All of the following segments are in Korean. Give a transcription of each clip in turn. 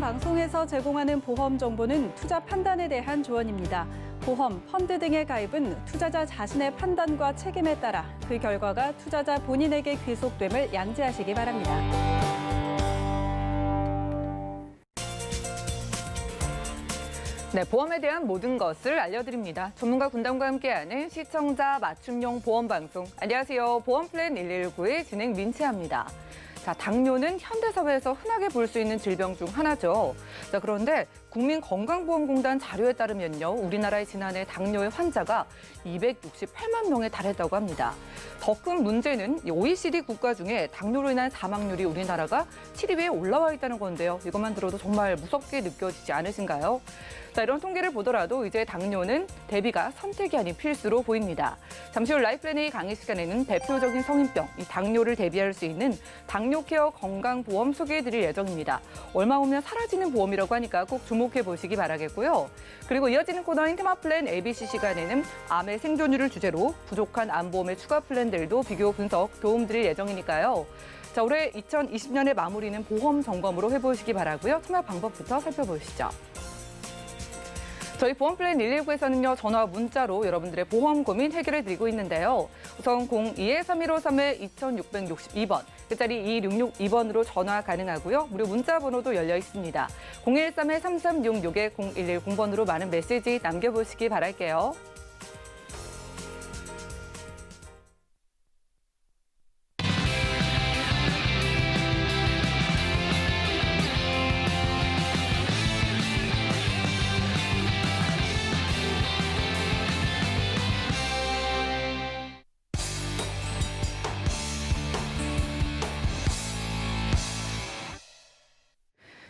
방송에서 제공하는 보험 정보는 투자 판단에 대한 조언입니다. 보험, 펀드 등의 가입은 투자자 자신의 판단과 책임에 따라 그 결과가 투자자 본인에게 귀속됨을 양지하시기 바랍니다. 네, 보험에 대한 모든 것을 알려드립니다. 전문가 군단과 함께하는 시청자 맞춤형 보험 방송. 안녕하세요. 보험플랜 119의 진행 민채합니다. 자, 당뇨는 현대사회에서 흔하게 볼 수 있는 질병 중 하나죠. 자, 그런데 국민건강보험공단 자료에 따르면요, 우리나라의 지난해 당뇨의 환자가 268만 명에 달했다고 합니다. 더 큰 문제는 OECD 국가 중에 당뇨로 인한 사망률이 우리나라가 7위에 올라와 있다는 건데요. 이것만 들어도 정말 무섭게 느껴지지 않으신가요? 자, 이런 통계를 보더라도 이제 당뇨는 대비가 선택이 아닌 필수로 보입니다. 잠시 후 라이플랜 A 강의 시간에는 대표적인 성인병, 이 당뇨를 대비할 수 있는 당뇨케어 건강보험 소개해드릴 예정입니다. 얼마 후면 사라지는 보험이라고 하니까 꼭 주목해 보시기 바라겠고요. 그리고 이어지는 코너인 테마플랜 ABC 시간에는 암의 생존율을 주제로 부족한 암보험의 추가 플랜들도 비교 분석 도움드릴 예정이니까요. 자, 올해 2020년의 마무리는 보험 점검으로 해보시기 바라고요. 참여 방법부터 살펴보시죠. 저희 보험플랜 119에서는요, 전화와 문자로 여러분들의 보험 고민 해결해드리고 있는데요. 우선 02-3153-2662번, 끝자리 2662번으로 전화 가능하고요. 무료 문자 번호도 열려 있습니다. 013-3366-0110번으로 많은 메시지 남겨보시기 바랄게요.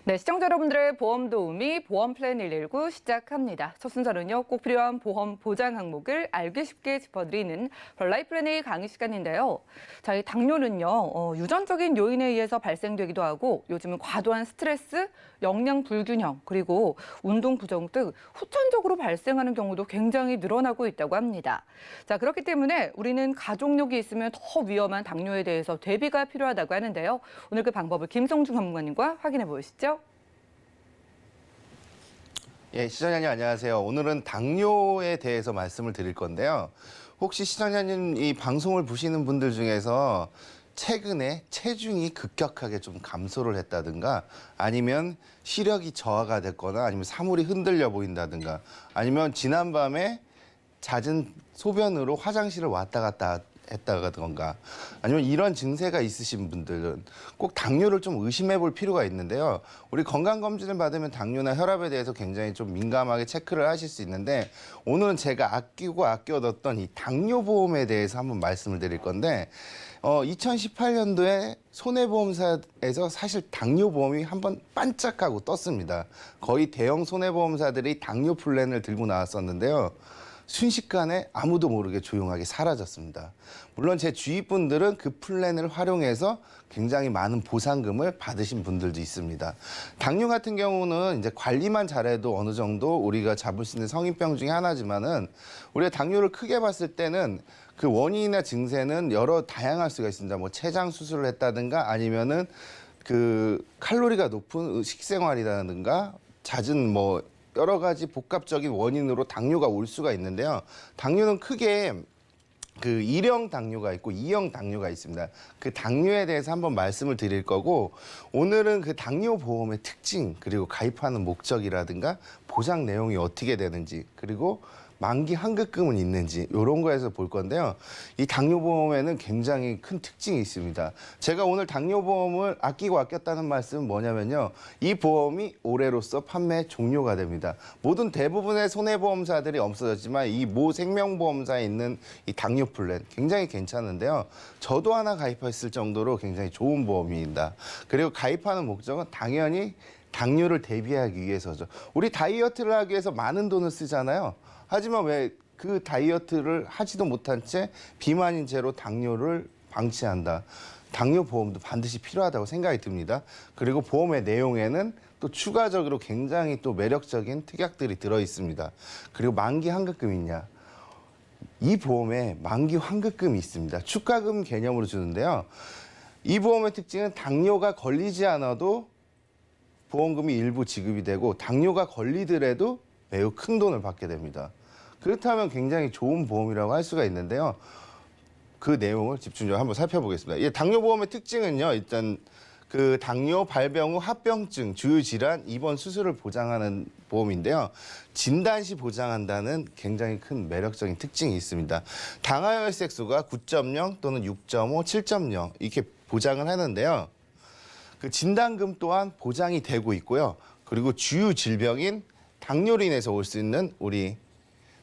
네, 시청자 여러분들의 보험 도우미 보험플랜 119 시작합니다. 첫 순서는요, 꼭 필요한 보험 보장 항목을 알기 쉽게 짚어드리는 라이플랜 A 강의 시간인데요. 자, 이 당뇨는요, 유전적인 요인에 의해서 발생되기도 하고 요즘은 과도한 스트레스, 영양 불균형, 그리고 운동 부정 등 후천적으로 발생하는 경우도 굉장히 늘어나고 있다고 합니다. 자, 그렇기 때문에 우리는 가족력이 있으면 더 위험한 당뇨에 대해서 대비가 필요하다고 하는데요. 오늘 그 방법을 김성중 전문가님과 확인해 보시죠. 예, 시청자님 안녕하세요. 오늘은 당뇨에 대해서 말씀을 드릴 건데요. 혹시 시청자님 이 방송을 보시는 분들 중에서 최근에 체중이 급격하게 좀 감소를 했다든가 아니면 시력이 저하가 됐거나 아니면 사물이 흔들려 보인다든가 아니면 지난밤에 잦은 소변으로 화장실을 왔다 갔다 했다던가 아니면 이런 증세가 있으신 분들은 꼭 당뇨를 좀 의심해 볼 필요가 있는데요. 우리 건강검진을 받으면 당뇨나 혈압에 대해서 굉장히 좀 민감하게 체크를 하실 수 있는데 오늘은 제가 아끼고 아껴뒀던 이 당뇨보험에 대해서 한번 말씀을 드릴 건데 2018년도에 손해보험사에서 사실 당뇨보험이 한번 반짝하고 떴습니다. 거의 대형 손해보험사들이 당뇨 플랜을 들고 나왔었는데요. 순식간에 아무도 모르게 조용하게 사라졌습니다. 물론 제 주위 분들은 그 플랜을 활용해서 굉장히 많은 보상금을 받으신 분들도 있습니다. 당뇨 같은 경우는 이제 관리만 잘해도 어느 정도 우리가 잡을 수 있는 성인병 중에 하나지만은 우리가 당뇨를 크게 봤을 때는 그 원인이나 증세는 여러 다양할 수가 있습니다. 뭐 췌장 수술을 했다든가 아니면은 그 칼로리가 높은 식생활이라든가 잦은 뭐 여러 가지 복합적인 원인으로 당뇨가 올 수가 있는데요. 당뇨는 크게 그 1형 당뇨가 있고 2형 당뇨가 있습니다. 그 당뇨에 대해서 한번 말씀을 드릴 거고 오늘은 그 당뇨 보험의 특징 그리고 가입하는 목적이라든가 보장 내용이 어떻게 되는지 그리고 만기 환급금은 있는지 이런 거에서 볼 건데요. 이 당뇨보험에는 굉장히 큰 특징이 있습니다. 제가 오늘 당뇨보험을 아끼고 아꼈다는 말씀은 뭐냐면요. 이 보험이 올해로써 판매 종료가 됩니다. 모든 대부분의 손해보험사들이 없어졌지만 이 모 생명보험사에 있는 이 당뇨 플랜 굉장히 괜찮은데요. 저도 하나 가입했을 정도로 굉장히 좋은 보험입니다. 그리고 가입하는 목적은 당연히 당뇨를 대비하기 위해서죠. 우리 다이어트를 하기 위해서 많은 돈을 쓰잖아요. 하지만 왜 그 다이어트를 하지도 못한 채 비만인 채로 당뇨를 방치한다. 당뇨 보험도 반드시 필요하다고 생각이 듭니다. 그리고 보험의 내용에는 또 추가적으로 굉장히 또 매력적인 특약들이 들어 있습니다. 그리고 만기 환급금이 있냐? 이 보험에 만기 환급금이 있습니다. 축가금 개념으로 주는데요. 이 보험의 특징은 당뇨가 걸리지 않아도 보험금이 일부 지급이 되고 당뇨가 걸리더라도 매우 큰 돈을 받게 됩니다. 그렇다면 굉장히 좋은 보험이라고 할 수가 있는데요. 그 내용을 집중적으로 한번 살펴보겠습니다. 이 당뇨보험의 특징은요. 일단 그 당뇨 발병 후 합병증, 주요 질환, 입원 수술을 보장하는 보험인데요. 진단 시 보장한다는 굉장히 큰 매력적인 특징이 있습니다. 당화 혈색소가 9.0 또는 6.5, 7.0 이렇게 보장을 하는데요. 그 진단금 또한 보장이 되고 있고요. 그리고 주요 질병인 당뇨로 인해서 올 수 있는 우리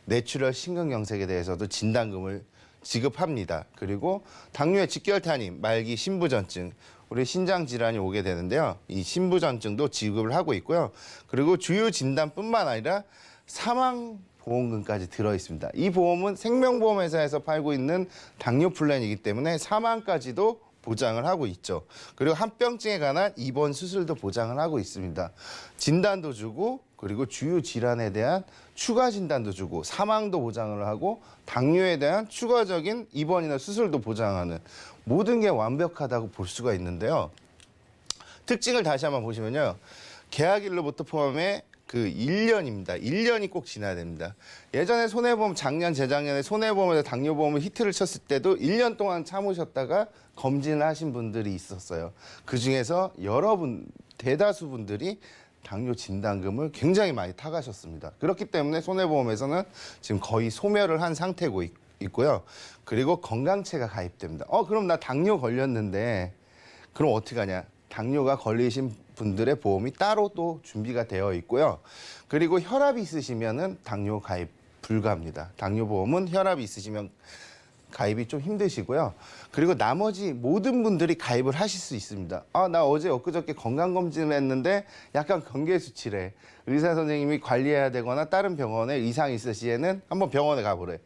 뇌출혈 심근경색에 대해서도 진단금을 지급합니다. 그리고 당뇨의 직결탄임, 말기 신부전증, 우리 신장 질환이 오게 되는데요. 이 신부전증도 지급을 하고 있고요. 그리고 주요 진단뿐만 아니라 사망 보험금까지 들어 있습니다. 이 보험은 생명보험회사에서 팔고 있는 당뇨 플랜이기 때문에 사망까지도 보장을 하고 있죠. 그리고 합병증에 관한 입원 수술도 보장을 하고 있습니다. 진단도 주고 그리고 주요 질환에 대한 추가 진단도 주고 사망도 보장을 하고 당뇨에 대한 추가적인 입원이나 수술도 보장하는 모든 게 완벽하다고 볼 수가 있는데요. 특징을 다시 한번 보시면요. 계약일로부터 포함해 그 1년입니다. 1년이 꼭 지나야 됩니다. 예전에 손해보험, 작년, 재작년에 손해보험에서 당뇨보험을 히트를 쳤을 때도 1년 동안 참으셨다가 검진을 하신 분들이 있었어요. 그중에서 대다수 분들이 당뇨 진단금을 굉장히 많이 타가셨습니다. 그렇기 때문에 손해보험에서는 지금 거의 소멸을 한 상태고 있고요. 그리고 건강체가 가입됩니다. 그럼 나 당뇨 걸렸는데 그럼 어떻게 하냐? 당뇨가 걸리신 분들의 보험이 따로 또 준비가 되어 있고요. 그리고 혈압이 있으시면은 당뇨 가입 불가합니다. 당뇨보험은 혈압이 있으시면 가입이 좀 힘드시고요. 그리고 나머지 모든 분들이 가입을 하실 수 있습니다. 나 어제 엊그저께 건강검진을 했는데 약간 경계수치래. 의사 선생님이 관리해야 되거나 다른 병원에 이상이 있을 시에는 한번 병원에 가보래.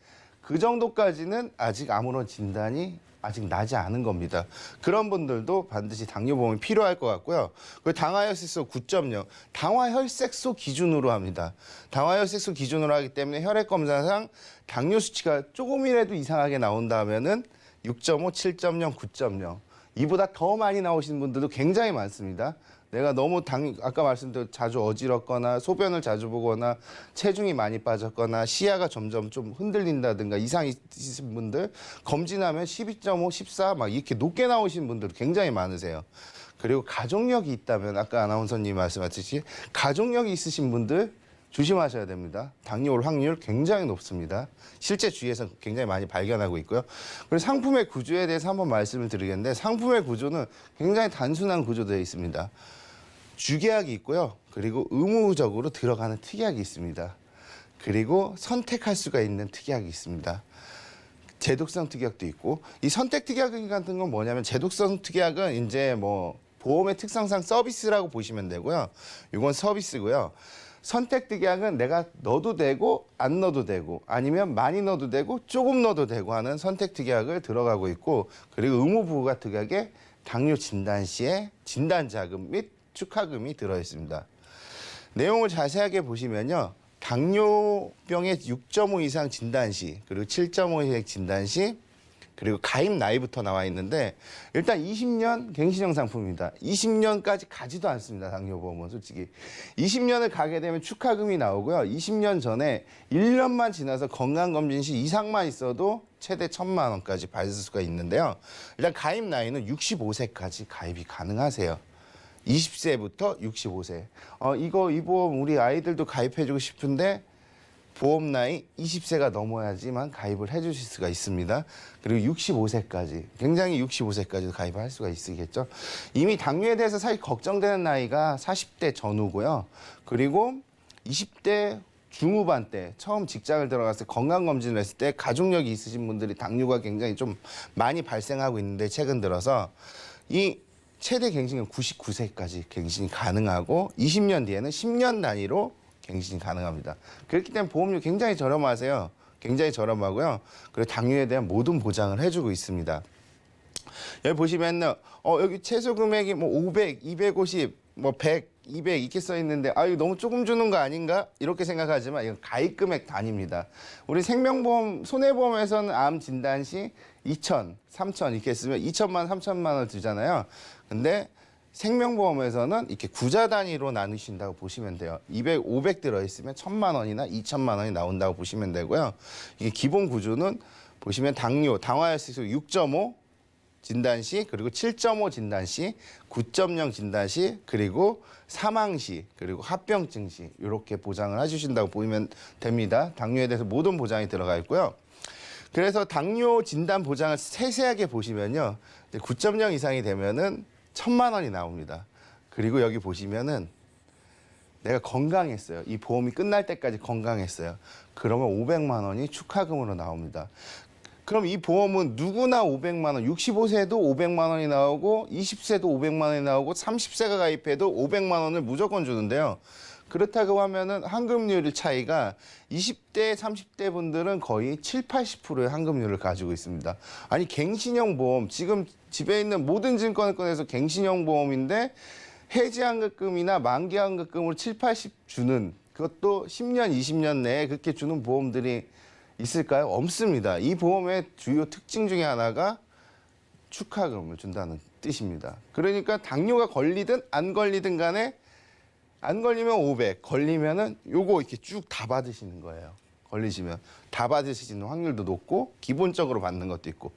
그 정도까지는 아직 아무런 진단이 아직 나지 않은 겁니다. 그런 분들도 반드시 당뇨보험이 필요할 것 같고요. 그 당화혈색소 9.0, 당화혈색소 기준으로 합니다. 당화혈색소 기준으로 하기 때문에 혈액 검사상 당뇨 수치가 조금이라도 이상하게 나온다면은 6.5, 7.0, 9.0 이보다 더 많이 나오시는 분들도 굉장히 많습니다. 내가 너무 아까 말씀드린 자주 어지럽거나 소변을 자주 보거나 체중이 많이 빠졌거나 시야가 점점 좀 흔들린다든가 이상이 있으신 분들 검진하면 12.5, 14 막 이렇게 높게 나오시는 분들 굉장히 많으세요. 그리고 가족력이 있다면 아까 아나운서님 말씀하셨듯이 가족력이 있으신 분들 조심하셔야 됩니다. 당뇨 올 확률 굉장히 높습니다. 실제 주위에서 굉장히 많이 발견하고 있고요. 그리고 상품의 구조에 대해서 한번 말씀을 드리겠는데 상품의 구조는 굉장히 단순한 구조되어 있습니다. 주계약이 있고요. 그리고 의무적으로 들어가는 특약이 있습니다. 그리고 선택할 수가 있는 특약이 있습니다. 제독성 특약도 있고 이 선택 특약 같은 건 뭐냐면 제독성 특약은 이제 뭐 보험의 특성상 서비스라고 보시면 되고요. 이건 서비스고요. 선택 특약은 내가 넣어도 되고 안 넣어도 되고 아니면 많이 넣어도 되고 조금 넣어도 되고 하는 선택 특약을 들어가고 있고 그리고 의무 부과 특약에 당뇨 진단 시에 진단 자금 및 축하금이 들어 있습니다. 내용을 자세하게 보시면요. 당뇨병의 6.5 이상 진단 시 그리고 7.5 이상 진단 시 그리고 가입 나이부터 나와 있는데 일단 20년 갱신형 상품입니다. 20년까지 가지도 않습니다. 당뇨보험은 솔직히. 20년을 가게 되면 축하금이 나오고요. 20년 전에 1년만 지나서 건강검진 시 이상만 있어도 최대 1,000만 원까지 받을 수가 있는데요. 일단 가입 나이는 65세까지 가입이 가능하세요. 20세부터 65세. 이 보험 우리 아이들도 가입해주고 싶은데 보험 나이 20세가 넘어야지만 가입을 해주실 수가 있습니다. 그리고 65세까지, 굉장히 65세까지도 가입을 할 수가 있으겠죠. 이미 당뇨에 대해서 사실 걱정되는 나이가 40대 전후고요. 그리고 20대 중후반 때 처음 직장을 들어갔을 때 건강검진을 했을 때 가족력이 있으신 분들이 당뇨가 굉장히 좀 많이 발생하고 있는데 최근 들어서 이 최대 갱신은 99세까지 갱신이 가능하고 20년 뒤에는 10년 단위로 갱신이 가능합니다. 그렇기 때문에 보험료 굉장히 저렴하세요. 굉장히 저렴하고요. 그리고 당뇨에 대한 모든 보장을 해주고 있습니다. 여기 보시면 여기 최소 금액이 뭐 500, 250, 뭐 100, 200 이렇게 써 있는데 이거 너무 조금 주는 거 아닌가? 이렇게 생각하지만 이건 가입 금액 단위입니다. 우리 생명보험, 손해보험에서는 암 진단 시 2,000, 3,000 이렇게 쓰면 2천만, 3천만 원 주잖아요. 근데 생명보험에서는 이렇게 구자 단위로 나누신다고 보시면 돼요. 200, 500 들어있으면 1,000만 원이나 2천만 원이 나온다고 보시면 되고요. 이게 기본 구조는 보시면 당뇨, 당화혈색소 6.5 진단 시, 그리고 7.5 진단 시, 9.0 진단 시, 그리고 사망 시, 그리고 합병증 시 이렇게 보장을 해주신다고 보면 됩니다. 당뇨에 대해서 모든 보장이 들어가 있고요. 그래서 당뇨 진단 보장을 세세하게 보시면요, 9.0 이상이 되면은 1,000만 원이 나옵니다. 그리고 여기 보시면은 내가 건강했어요. 이 보험이 끝날 때까지 건강했어요. 그러면 500만 원이 축하금으로 나옵니다. 그럼 이 보험은 누구나 500만 원, 65세도 500만 원이 나오고 20세도 500만 원이 나오고 30세가 가입해도 500만 원을 무조건 주는데요. 그렇다고 하면은 환급률 차이가 20대, 30대 분들은 거의 7, 80%의 환급률을 가지고 있습니다. 아니 갱신형 보험, 지금 집에 있는 모든 증권을 꺼내서 갱신형 보험인데 해지환급금이나 만기환급금으로 7, 80 주는, 그것도 10년, 20년 내에 그렇게 주는 보험들이 있을까요? 없습니다. 이 보험의 주요 특징 중에 하나가 축하금을 준다는 뜻입니다. 그러니까 당뇨가 걸리든 안 걸리든 간에 안 걸리면 500, 걸리면은 요거 이렇게 쭉 다 받으시는 거예요. 걸리시면 다 받으시는 확률도 높고 기본적으로 받는 것도 있고.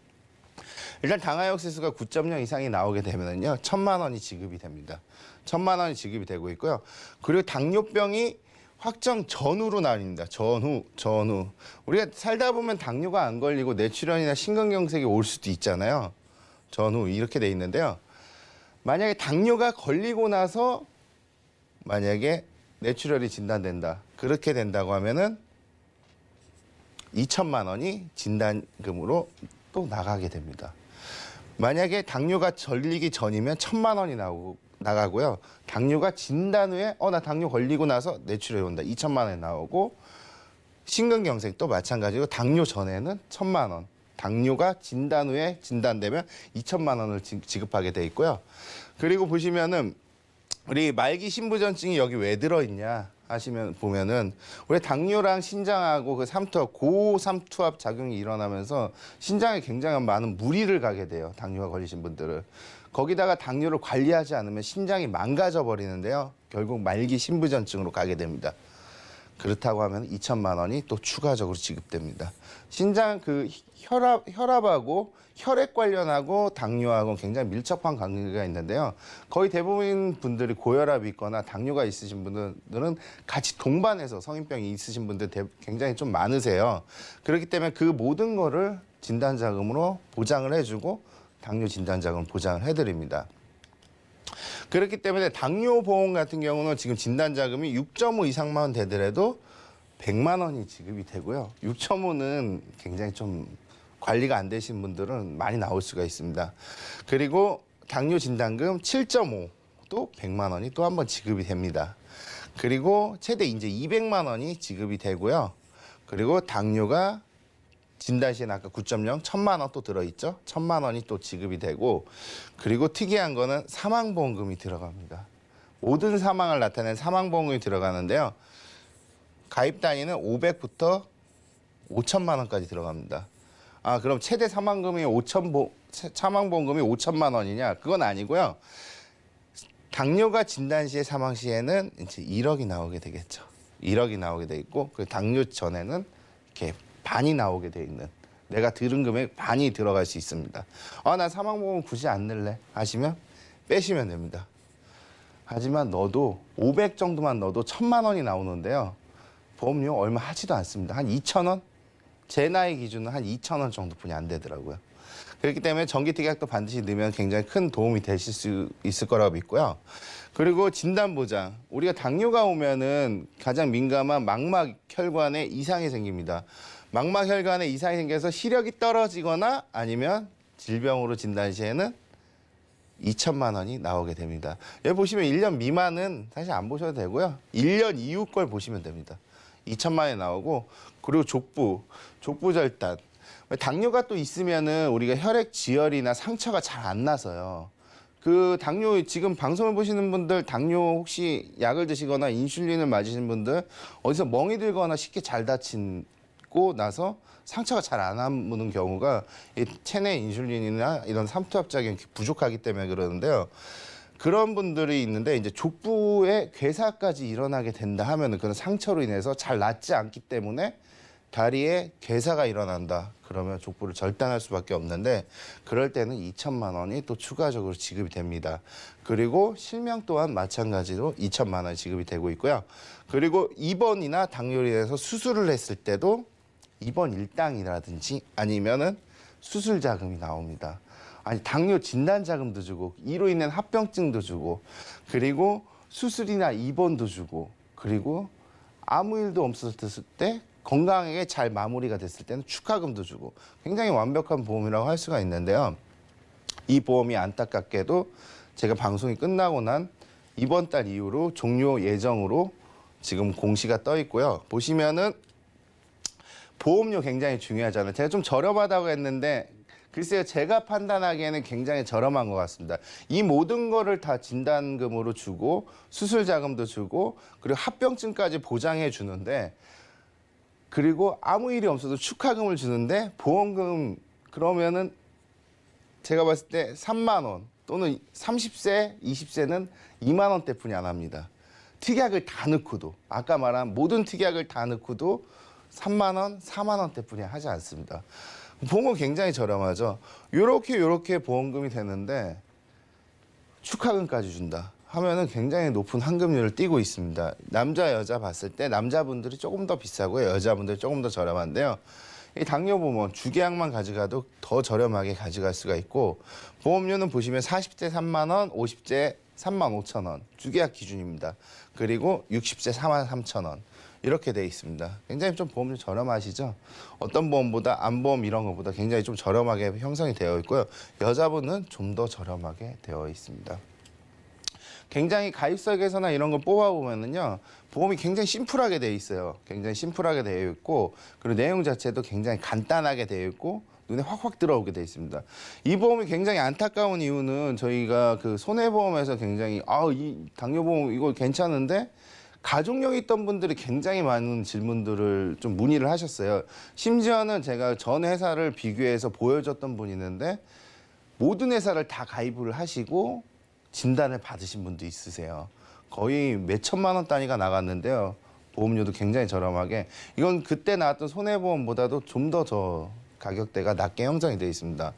일단 당화혈색소가 9.0 이상이 나오게 되면은요, 1,000만 원이 지급이 됩니다. 1,000만 원이 지급이 되고 있고요. 그리고 당뇨병이 확정 전후로 나뉩니다. 전후. 우리가 살다 보면 당뇨가 안 걸리고 뇌출혈이나 심근경색이 올 수도 있잖아요. 전후 이렇게 돼 있는데요. 만약에 당뇨가 걸리고 나서 만약에 뇌출혈이 진단된다. 그렇게 된다고 하면은 2,000만 원이 진단금으로 또 나가게 됩니다. 만약에 당뇨가 걸리기 전이면 1,000만 원이 나가고요. 당뇨가 진단 후에 나 당뇨 걸리고 나서 뇌출혈이 온다. 2,000만 원이 나오고, 심근경색도 마찬가지로 당뇨 전에는 1,000만 원. 당뇨가 진단 후에 진단되면 2,000만 원을 지급하게 돼 있고요. 그리고 보시면은 우리 말기 신부전증이 여기 왜 들어있냐 보면은 우리 당뇨랑 신장하고 그 삼투압, 고삼투압 작용이 일어나면서 신장에 굉장히 많은 무리를 가게 돼요. 당뇨가 걸리신 분들은. 거기다가 당뇨를 관리하지 않으면 신장이 망가져 버리는데요. 결국 말기 신부전증으로 가게 됩니다. 그렇다고 하면 2,000만 원이 또 추가적으로 지급됩니다. 신장 그 혈압하고 혈액 관련하고 당뇨하고 굉장히 밀접한 관계가 있는데요. 거의 대부분 분들이 고혈압이 있거나 당뇨가 있으신 분들은 같이 동반해서 성인병이 있으신 분들 굉장히 좀 많으세요. 그렇기 때문에 그 모든 거를 진단자금으로 보장을 해주고 당뇨 진단자금을 보장을 해드립니다. 그렇기 때문에 당뇨 보험 같은 경우는 지금 진단자금이 6.5 이상만 되더라도 100만 원이 지급이 되고요. 6.5는 굉장히 좀 관리가 안 되신 분들은 많이 나올 수가 있습니다. 그리고 당뇨 진단금 7.5도 100만 원이 또 한 번 지급이 됩니다. 그리고 최대 이제 200만 원이 지급이 되고요. 그리고 당뇨가 진단 시에는 아까 9.0, 1,000만 원 또 들어있죠. 1,000만 원이 또 지급이 되고, 그리고 특이한 거는 사망보험금이 들어갑니다. 모든 사망을 나타내는 사망보험금이 들어가는데요. 가입 단위는 500부터 5,000만 원까지 들어갑니다. 그럼 최대 사망보험금이 5,000만 원이냐? 그건 아니고요. 당뇨가 진단 시에 사망 시에는 이제 1억이 나오게 되겠죠. 1억이 나오게 돼 있고, 그 당뇨 전에는 이렇게 반이 나오게 돼 있는, 내가 들은 금액 반이 들어갈 수 있습니다. 난 사망보험 굳이 안 넣을래 하시면 빼시면 됩니다. 하지만 넣어도 500 정도만 넣어도 1,000만 원이 나오는데요. 보험료 얼마 하지도 않습니다. 한 2,000원? 제 나이 기준은 한 2,000원 정도뿐이 안 되더라고요. 그렇기 때문에 정기특약도 반드시 넣으면 굉장히 큰 도움이 되실 수 있을 거라고 믿고요. 그리고 진단보장. 우리가 당뇨가 오면은 가장 민감한 망막혈관에 이상이 생깁니다. 망막혈관에 이상이 생겨서 시력이 떨어지거나 아니면 질병으로 진단 시에는 2,000만 원이 나오게 됩니다. 여기 보시면 1년 미만은 사실 안 보셔도 되고요. 1년 이후 걸 보시면 됩니다. 2,000만 원이 나오고, 그리고 족부절단. 당뇨가 또 있으면은 우리가 혈액 지혈이나 상처가 잘 안 나서요. 그 당뇨 지금 방송을 보시는 분들 당뇨 혹시 약을 드시거나 인슐린을 맞으시는 분들 어디서 멍이 들거나 쉽게 잘 다치고 나서 상처가 잘 안 아무는 경우가 이 체내 인슐린이나 이런 삼투압 작용이 부족하기 때문에 그러는데요. 그런 분들이 있는데 이제 족부에 괴사까지 일어나게 된다 하면은 그런 상처로 인해서 잘 낫지 않기 때문에 다리에 괴사가 일어난다. 그러면 족부를 절단할 수밖에 없는데 그럴 때는 2천만 원이 또 추가적으로 지급이 됩니다. 그리고 실명 또한 마찬가지로 2천만 원이 지급이 되고 있고요. 그리고 입원이나 당뇨로 인해서 수술을 했을 때도 입원 일당이라든지 아니면은 수술 자금이 나옵니다. 아니 당뇨 진단 자금도 주고 이로 인한 합병증도 주고 그리고 수술이나 입원도 주고 그리고 아무 일도 없었을 때 건강하게 잘 마무리가 됐을 때는 축하금도 주고 굉장히 완벽한 보험이라고 할 수가 있는데요. 이 보험이 안타깝게도 제가 방송이 끝나고 난 이번 달 이후로 종료 예정으로 지금 공시가 떠 있고요. 보시면은 보험료 굉장히 중요하잖아요. 제가 좀 저렴하다고 했는데 글쎄요, 제가 판단하기에는 굉장히 저렴한 것 같습니다. 이 모든 거를 다 진단금으로 주고 수술 자금도 주고 그리고 합병증까지 보장해 주는데 그리고 아무 일이 없어도 축하금을 주는데 보험금 그러면은 제가 봤을 때 3만 원 또는 30세, 20세는 2만 원대뿐이 안 합니다. 특약을 다 넣고도 아까 말한 모든 특약을 다 넣고도 3만 원, 4만 원대뿐이 하지 않습니다. 보험은 굉장히 저렴하죠. 요렇게 보험금이 되는데 축하금까지 준다 하면은 굉장히 높은 환급률을 띠고 있습니다. 남자, 여자 봤을 때 남자분들이 조금 더 비싸고요. 여자분들이 조금 더 저렴한데요. 이 당뇨보험 주계약만 가져가도 더 저렴하게 가져갈 수가 있고 보험료는 보시면 40대 3만 원, 50대 3만 5천 원 주계약 기준입니다. 그리고 60세 4만 3천 원 이렇게 돼 있습니다. 굉장히 좀 보험료 저렴하시죠? 어떤 보험보다 암보험 이런 것보다 굉장히 좀 저렴하게 형성이 되어 있고요. 여자분은 좀 더 저렴하게 되어 있습니다. 굉장히 가입설계서나 이런 거 뽑아보면은요, 보험이 굉장히 심플하게 되어 있어요. 굉장히 심플하게 되어 있고, 그리고 내용 자체도 굉장히 간단하게 되어 있고, 눈에 확확 들어오게 되어 있습니다. 이 보험이 굉장히 안타까운 이유는 저희가 그 손해보험에서 굉장히, 이 당뇨보험 이거 괜찮은데, 가족력이 있던 분들이 굉장히 많은 질문들을 좀 문의를 하셨어요. 심지어는 제가 전 회사를 비교해서 보여줬던 분이 있는데, 모든 회사를 다 가입을 하시고, 진단을 받으신 분도 있으세요. 거의 몇 천만 원 단위가 나갔는데요. 보험료도 굉장히 저렴하게. 이건 그때 나왔던 손해보험보다도 좀 더 저 가격대가 낮게 형성이 되어 있습니다.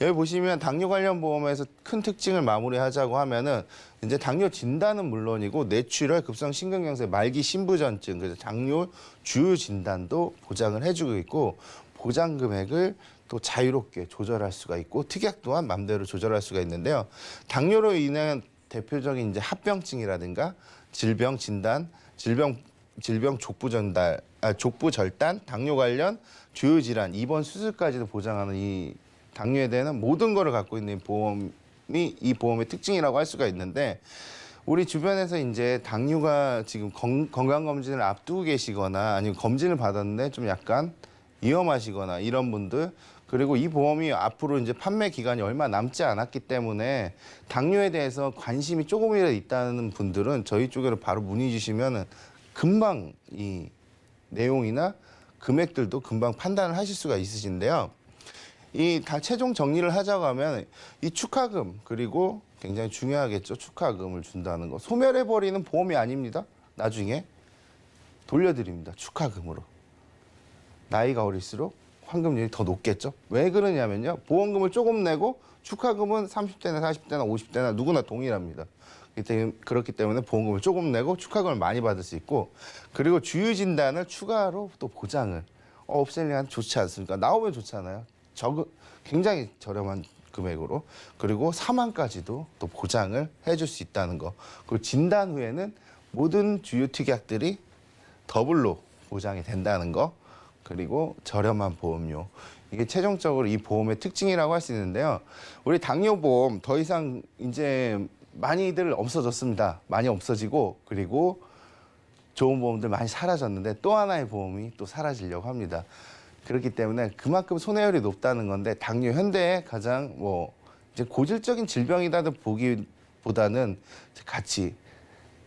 여기 보시면 당뇨 관련 보험에서 큰 특징을 마무리하자고 하면은 이제 당뇨 진단은 물론이고 뇌출혈, 급성 심근경색, 말기 신부전증, 그래서 당뇨 주요 진단도 보장을 해주고 있고 보장 금액을 또 자유롭게 조절할 수가 있고 특약 또한 마음대로 조절할 수가 있는데요. 당뇨로 인한 대표적인 이제 합병증이라든가 질병 진단, 질병 족부 절단, 당뇨 관련 주요 질환, 입원 수술까지도 보장하는 이 당뇨에 대한 모든 거를 갖고 있는 보험이 이 보험의 특징이라고 할 수가 있는데 우리 주변에서 이제 당뇨가 지금 건강검진을 앞두고 계시거나 아니면 검진을 받았는데 좀 약간 위험하시거나 이런 분들 그리고 이 보험이 앞으로 이제 판매 기간이 얼마 남지 않았기 때문에 당뇨에 대해서 관심이 조금이라도 있다는 분들은 저희 쪽으로 바로 문의 주시면은 금방 이 내용이나 금액들도 금방 판단을 하실 수가 있으신데요. 이 다 최종 정리를 하자고 하면 이 축하금 그리고 굉장히 중요하겠죠. 축하금을 준다는 거. 소멸해버리는 보험이 아닙니다. 나중에 돌려드립니다. 축하금으로. 나이가 어릴수록 환급률이 더 높겠죠. 왜 그러냐면요. 보험금을 조금 내고 축하금은 30대나 40대나 50대나 누구나 동일합니다. 그렇기 때문에 보험금을 조금 내고 축하금을 많이 받을 수 있고 그리고 주요 진단을 추가로 또 보장을 없애려면 좋지 않습니까? 나오면 좋잖아요. 굉장히 저렴한 금액으로 그리고 사망까지도 또 보장을 해줄 수 있다는 거. 그리고 진단 후에는 모든 주요 특약들이 더블로 보장이 된다는 거. 그리고 저렴한 보험료. 이게 최종적으로 이 보험의 특징이라고 할 수 있는데요. 우리 당뇨보험 더 이상 이제 많이들 없어졌습니다. 많이 없어지고 그리고 좋은 보험들 많이 사라졌는데 또 하나의 보험이 또 사라지려고 합니다. 그렇기 때문에 그만큼 손해율이 높다는 건데 당뇨 현대의 가장 이제 고질적인 질병이라도 보기보다는 같이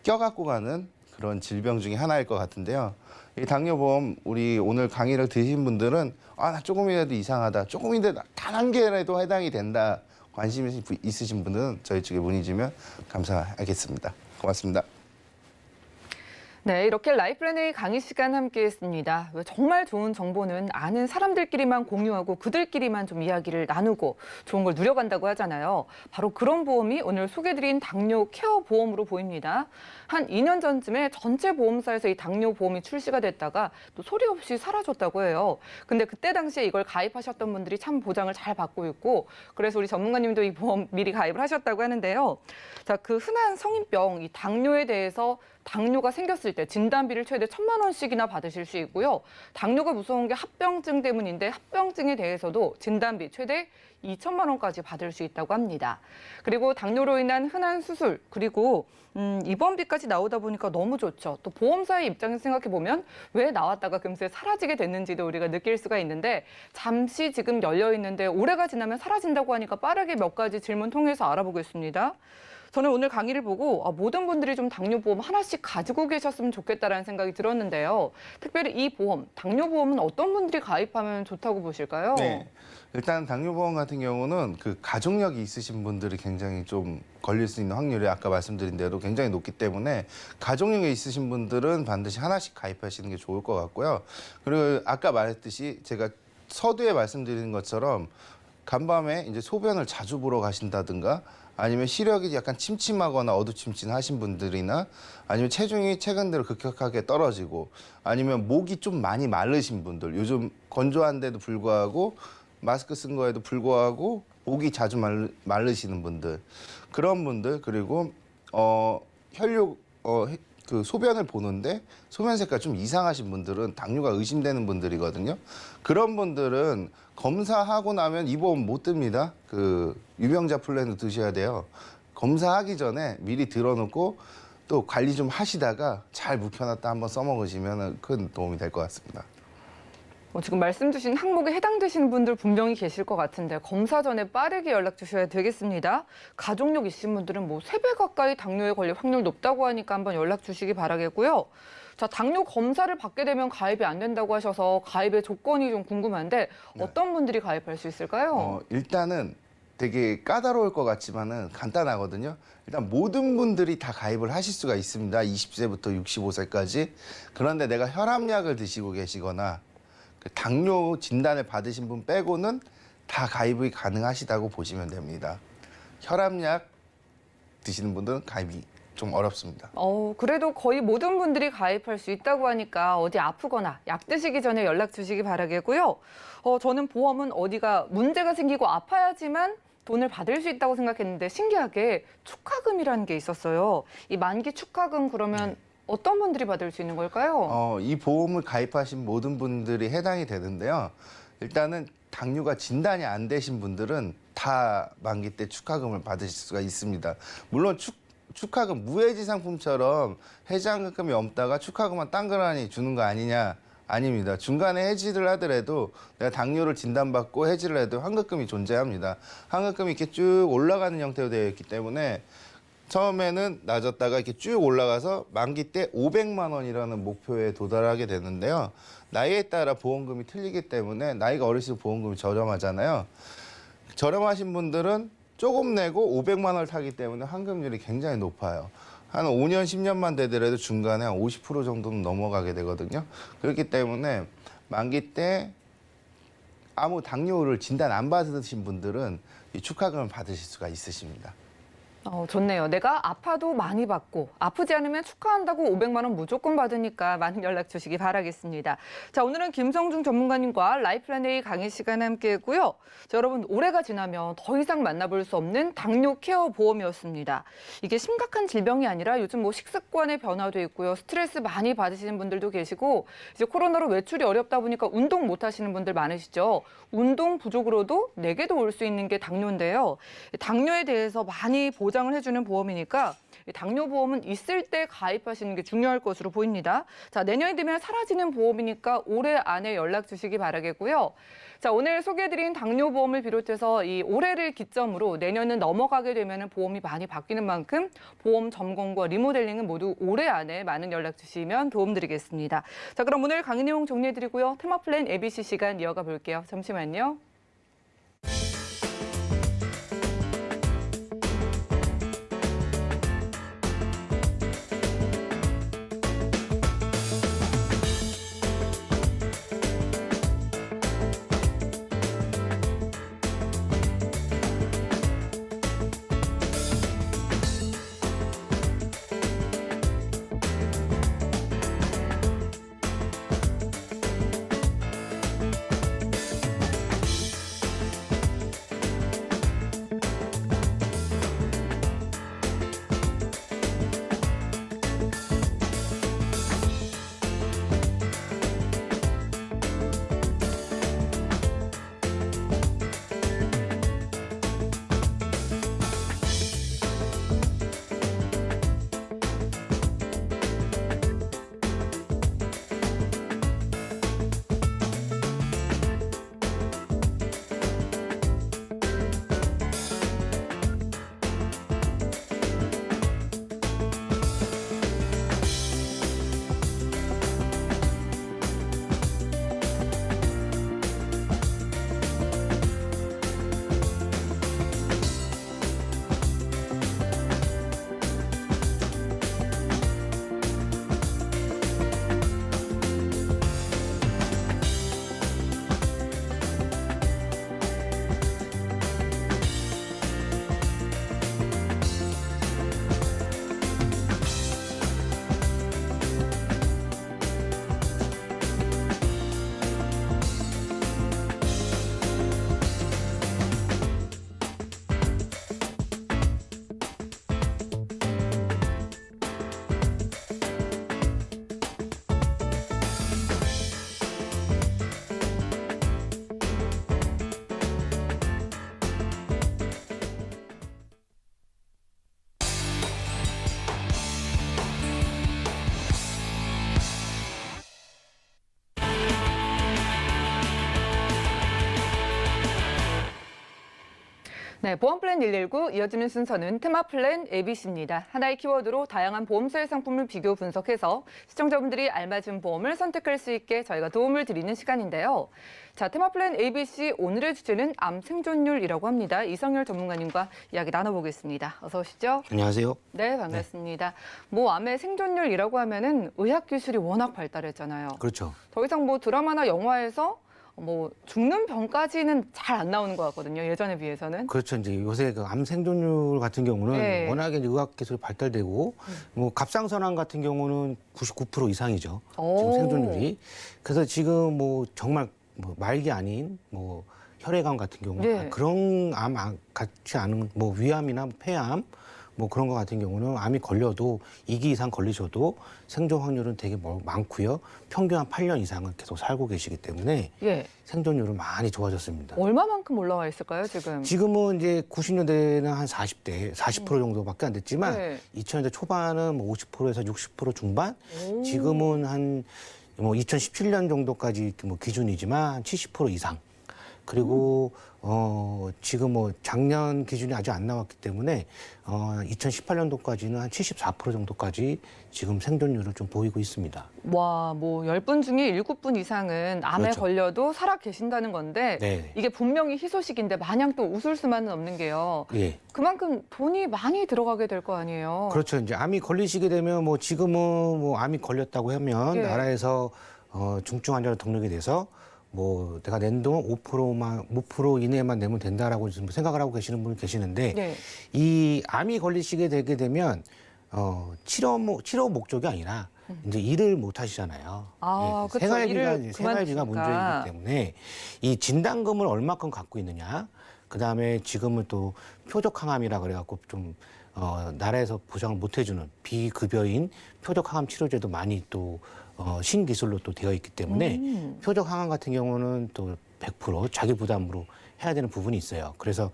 껴갖고 가는 그런 질병 중에 하나일 것 같은데요. 이 당뇨보험 우리 오늘 강의를 들으신 분들은 나 조금이라도 이상하다. 조금이라도 단 한 개라도 해당이 된다고 관심 있으신 분들은 저희 쪽에 문의 주면 감사하겠습니다. 고맙습니다. 네, 이렇게 라이프 플래너의 강의 시간 함께했습니다. 정말 좋은 정보는 아는 사람들끼리만 공유하고 그들끼리만 좀 이야기를 나누고 좋은 걸 누려간다고 하잖아요. 바로 그런 보험이 오늘 소개드린 당뇨 케어 보험으로 보입니다. 한 2년 전쯤에 전체 보험사에서 이 당뇨 보험이 출시가 됐다가 또 소리 없이 사라졌다고 해요. 근데 그때 당시에 이걸 가입하셨던 분들이 참 보장을 잘 받고 있고 그래서 우리 전문가님도 이 보험 미리 가입을 하셨다고 하는데요. 자, 그 흔한 성인병, 이 당뇨에 대해서 당뇨가 생겼을 때 진단비를 최대 1,000만 원씩이나 받으실 수 있고요. 당뇨가 무서운 게 합병증 때문인데 합병증에 대해서도 진단비 최대 2,000만 원까지 받을 수 있다고 합니다. 그리고 당뇨로 인한 흔한 수술 그리고 입원비까지 나오다 보니까 너무 좋죠. 또 보험사의 입장에서 생각해 보면 왜 나왔다가 금세 사라지게 됐는지도 우리가 느낄 수가 있는데 잠시 지금 열려 있는데 올해가 지나면 사라진다고 하니까 빠르게 몇 가지 질문 통해서 알아보겠습니다. 저는 오늘 강의를 보고 모든 분들이 좀 당뇨보험 하나씩 가지고 계셨으면 좋겠다라는 생각이 들었는데요. 특별히 이 보험, 당뇨보험은 어떤 분들이 가입하면 좋다고 보실까요? 네. 일단 당뇨보험 같은 경우는 그 가족력이 있으신 분들이 굉장히 좀 걸릴 수 있는 확률이 아까 말씀드린 대로 굉장히 높기 때문에 가족력이 있으신 분들은 반드시 하나씩 가입하시는 게 좋을 것 같고요. 그리고 아까 말했듯이 제가 서두에 말씀드린 것처럼 간밤에 이제 소변을 자주 보러 가신다든가 아니면 시력이 약간 침침하거나 어두침침하신 분들이나 아니면 체중이 최근 들어 급격하게 떨어지고 아니면 목이 좀 많이 마르신 분들 요즘 건조한데도 불구하고 마스크 쓴 거에도 불구하고 목이 자주 마르시는 분들 그런 분들 그리고 혈육 그 소변을 보는데 소변 색깔 좀 이상하신 분들은 당뇨가 의심되는 분들이거든요. 그런 분들은 검사하고 나면 이 보험 못 듭니다. 그 유병자 플랜을 드셔야 돼요. 검사하기 전에 미리 들어놓고 또 관리 좀 하시다가 잘 묵혀놨다 한번 써먹으시면 큰 도움이 될 것 같습니다. 지금 말씀 주신 항목에 해당되시는 분들 분명히 계실 것 같은데 검사 전에 빠르게 연락 주셔야 되겠습니다. 가족력 있으신 분들은 뭐 3배 가까이 당뇨에 걸릴 확률 높다고 하니까 한번 연락 주시기 바라겠고요. 자, 당뇨 검사를 받게 되면 가입이 안 된다고 하셔서 가입의 조건이 좀 궁금한데 어떤 분들이 가입할 수 있을까요? 일단은 되게 까다로울 것 같지만은 간단하거든요. 일단 모든 분들이 다 가입을 하실 수가 있습니다. 20세부터 65세까지. 그런데 내가 혈압약을 드시고 계시거나 그 당뇨 진단을 받으신 분 빼고는 다 가입이 가능하시다고 보시면 됩니다. 혈압약 드시는 분들은 가입이 좀 어렵습니다. 그래도 거의 모든 분들이 가입할 수 있다고 하니까 어디 아프거나 약 드시기 전에 연락 주시기 바라겠고요. 저는 보험은 어디가 문제가 생기고 아파야지만 돈을 받을 수 있다고 생각했는데 신기하게 축하금이라는 게 있었어요. 이 만기 축하금 그러면 어떤 분들이 받을 수 있는 걸까요? 이 보험을 가입하신 모든 분들이 해당이 되는데요. 일단은 당뇨가 진단이 안 되신 분들은 다 만기 때 축하금을 받으실 수가 있습니다. 물론 축하금 무해지 상품처럼 해지환급금이 없다가 축하금만 딴거라니 주는 거 아니냐? 아닙니다. 중간에 해지를 하더라도 내가 당뇨를 진단받고 해지를 해도 환급금이 존재합니다. 환급금이 이렇게 쭉 올라가는 형태로 되어 있기 때문에 처음에는 낮았다가 이렇게 쭉 올라가서 만기 때 500만 원이라는 목표에 도달하게 되는데요. 나이에 따라 보험금이 틀리기 때문에 나이가 어릴수록 보험금이 저렴하잖아요. 저렴하신 분들은 조금 내고 500만 원을 타기 때문에 환급률이 굉장히 높아요. 한 5년, 10년만 되더라도 중간에 한 50% 정도는 넘어가게 되거든요. 그렇기 때문에 만기 때 아무 당뇨를 진단 안 받으신 분들은 이 축하금을 받으실 수가 있으십니다. 좋네요. 내가 아파도 많이 받고 아프지 않으면 축하한다고 500만 원 무조건 받으니까 많은 연락 주시기 바라겠습니다. 자, 오늘은 김성중 전문가님과 라이프플랜의 강의 시간 함께했고요. 자, 여러분 올해가 지나면 더 이상 만나볼 수 없는 당뇨 케어 보험이었습니다. 이게 심각한 질병이 아니라 요즘 뭐 식습관의 변화도 있고요. 스트레스 많이 받으시는 분들도 계시고 이제 코로나로 외출이 어렵다 보니까 운동 못 하시는 분들 많으시죠. 운동 부족으로도 내게도 올 수 있는 게 당뇨인데요. 당뇨에 대해서 많이 보장을 해주는 보험이니까 당뇨 보험은 있을 때 가입하시는 게 중요할 것으로 보입니다. 자, 내년이 되면 사라지는 보험이니까 올해 안에 연락 주시기 바라겠고요. 자, 오늘 소개해드린 당뇨 보험을 비롯해서 이 올해를 기점으로 내년은 넘어가게 되면 보험이 많이 바뀌는 만큼 보험 점검과 리모델링은 모두 올해 안에 많은 연락 주시면 도움드리겠습니다. 자, 그럼 오늘 강의 내용 정리해드리고요. 테마플랜 ABC 시간 이어가 볼게요. 잠시만요. 네, 보험 플랜 119 이어지는 순서는 테마 플랜 ABC입니다. 하나의 키워드로 다양한 보험사의 상품을 비교 분석해서 시청자분들이 알맞은 보험을 선택할 수 있게 저희가 도움을 드리는 시간인데요. 자, 테마 플랜 ABC 오늘의 주제는 암 생존율이라고 합니다. 이성열 전문가님과 이야기 나눠보겠습니다. 어서 오시죠. 안녕하세요. 네, 반갑습니다. 뭐 암의 생존율이라고 하면은 의학 기술이 워낙 발달했잖아요. 그렇죠. 더 이상 뭐 드라마나 영화에서 뭐 죽는 병까지는 잘 안 나오는 것 같거든요. 예전에 비해서는. 그렇죠. 이제 요새 그 암 생존율 같은 경우는 네. 워낙에 이제 의학 기술이 발달되고 뭐 갑상선암 같은 경우는 99% 이상이죠. 오. 지금 생존율이. 그래서 지금 뭐 정말 뭐 말기 아닌 뭐 혈액암 같은 경우 네. 그런 암 같지 않은 뭐 위암이나 폐암 뭐 그런 거 같은 경우는 암이 걸려도 2기 이상 걸리셔도 생존 확률은 되게 많고요. 평균 한 8년 이상은 계속 살고 계시기 때문에 예. 생존율은 많이 좋아졌습니다. 얼마만큼 올라와 있을까요, 지금? 지금은 이제 90년대는 한 40% 정도밖에 안 됐지만 네. 2000년대 초반은 뭐 50%에서 60% 중반, 오. 지금은 한 뭐 2017년 정도까지 뭐 기준이지만 한 70% 이상. 그리고 지금 뭐 작년 기준이 아직 안 나왔기 때문에 2018년도까지는 한 74% 정도까지 지금 생존율을 좀 보이고 있습니다. 와, 뭐 10분 중에 7분 이상은 암에 그렇죠. 걸려도 살아 계신다는 건데 네. 이게 분명히 희소식인데 마냥 또 웃을 수만은 없는 게요. 예. 그만큼 돈이 많이 들어가게 될 거 아니에요. 그렇죠. 이제 암이 걸리시게 되면 뭐 지금은 뭐 암이 걸렸다고 하면 예. 나라에서 중증 환자로 등록이 돼서 뭐 내가 낸 돈 5% 이내만 내면 된다라고 지금 생각을 하고 계시는 분이 계시는데 네. 이 암이 걸리시게 되게 되면 치료 목적이 아니라 이제 일을 못 하시잖아요. 아, 그쵸. 생활비가 일을 생활비가 그만두니까. 문제이기 때문에 이 진단금을 얼마큼 갖고 있느냐. 그다음에 지금은 또 표적 항암이라 그래갖고 좀 나라에서 보장을 못 해주는 비급여인 표적 항암 치료제도 많이 또 신기술로 또 되어 있기 때문에 표적 항암 같은 경우는 또 100% 자기 부담으로 해야 되는 부분이 있어요. 그래서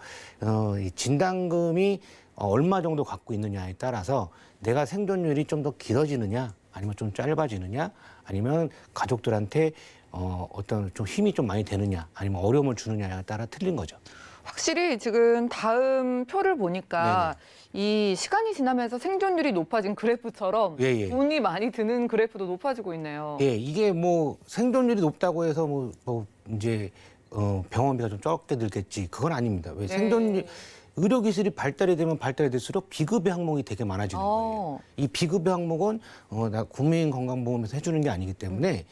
이 진단금이 얼마 정도 갖고 있느냐에 따라서 내가 생존율이 좀 더 길어지느냐 아니면 좀 짧아지느냐 아니면 가족들한테 어떤 좀 힘이 좀 많이 되느냐 아니면 어려움을 주느냐에 따라 틀린 거죠. 확실히 지금 다음 표를 보니까 이 시간이 지나면서 생존율이 높아진 그래프처럼 예, 예. 돈이 많이 드는 그래프도 높아지고 있네요. 예, 이게 뭐 생존율이 높다고 해서 뭐 이제 병원비가 좀 적게 들겠지 그건 아닙니다. 왜 네. 생존율 의료 기술이 발달이 되면 발달이 될수록 비급여 항목이 되게 많아지는 거예요. 이 비급여 항목은 나 국민건강보험에서 해주는 게 아니기 때문에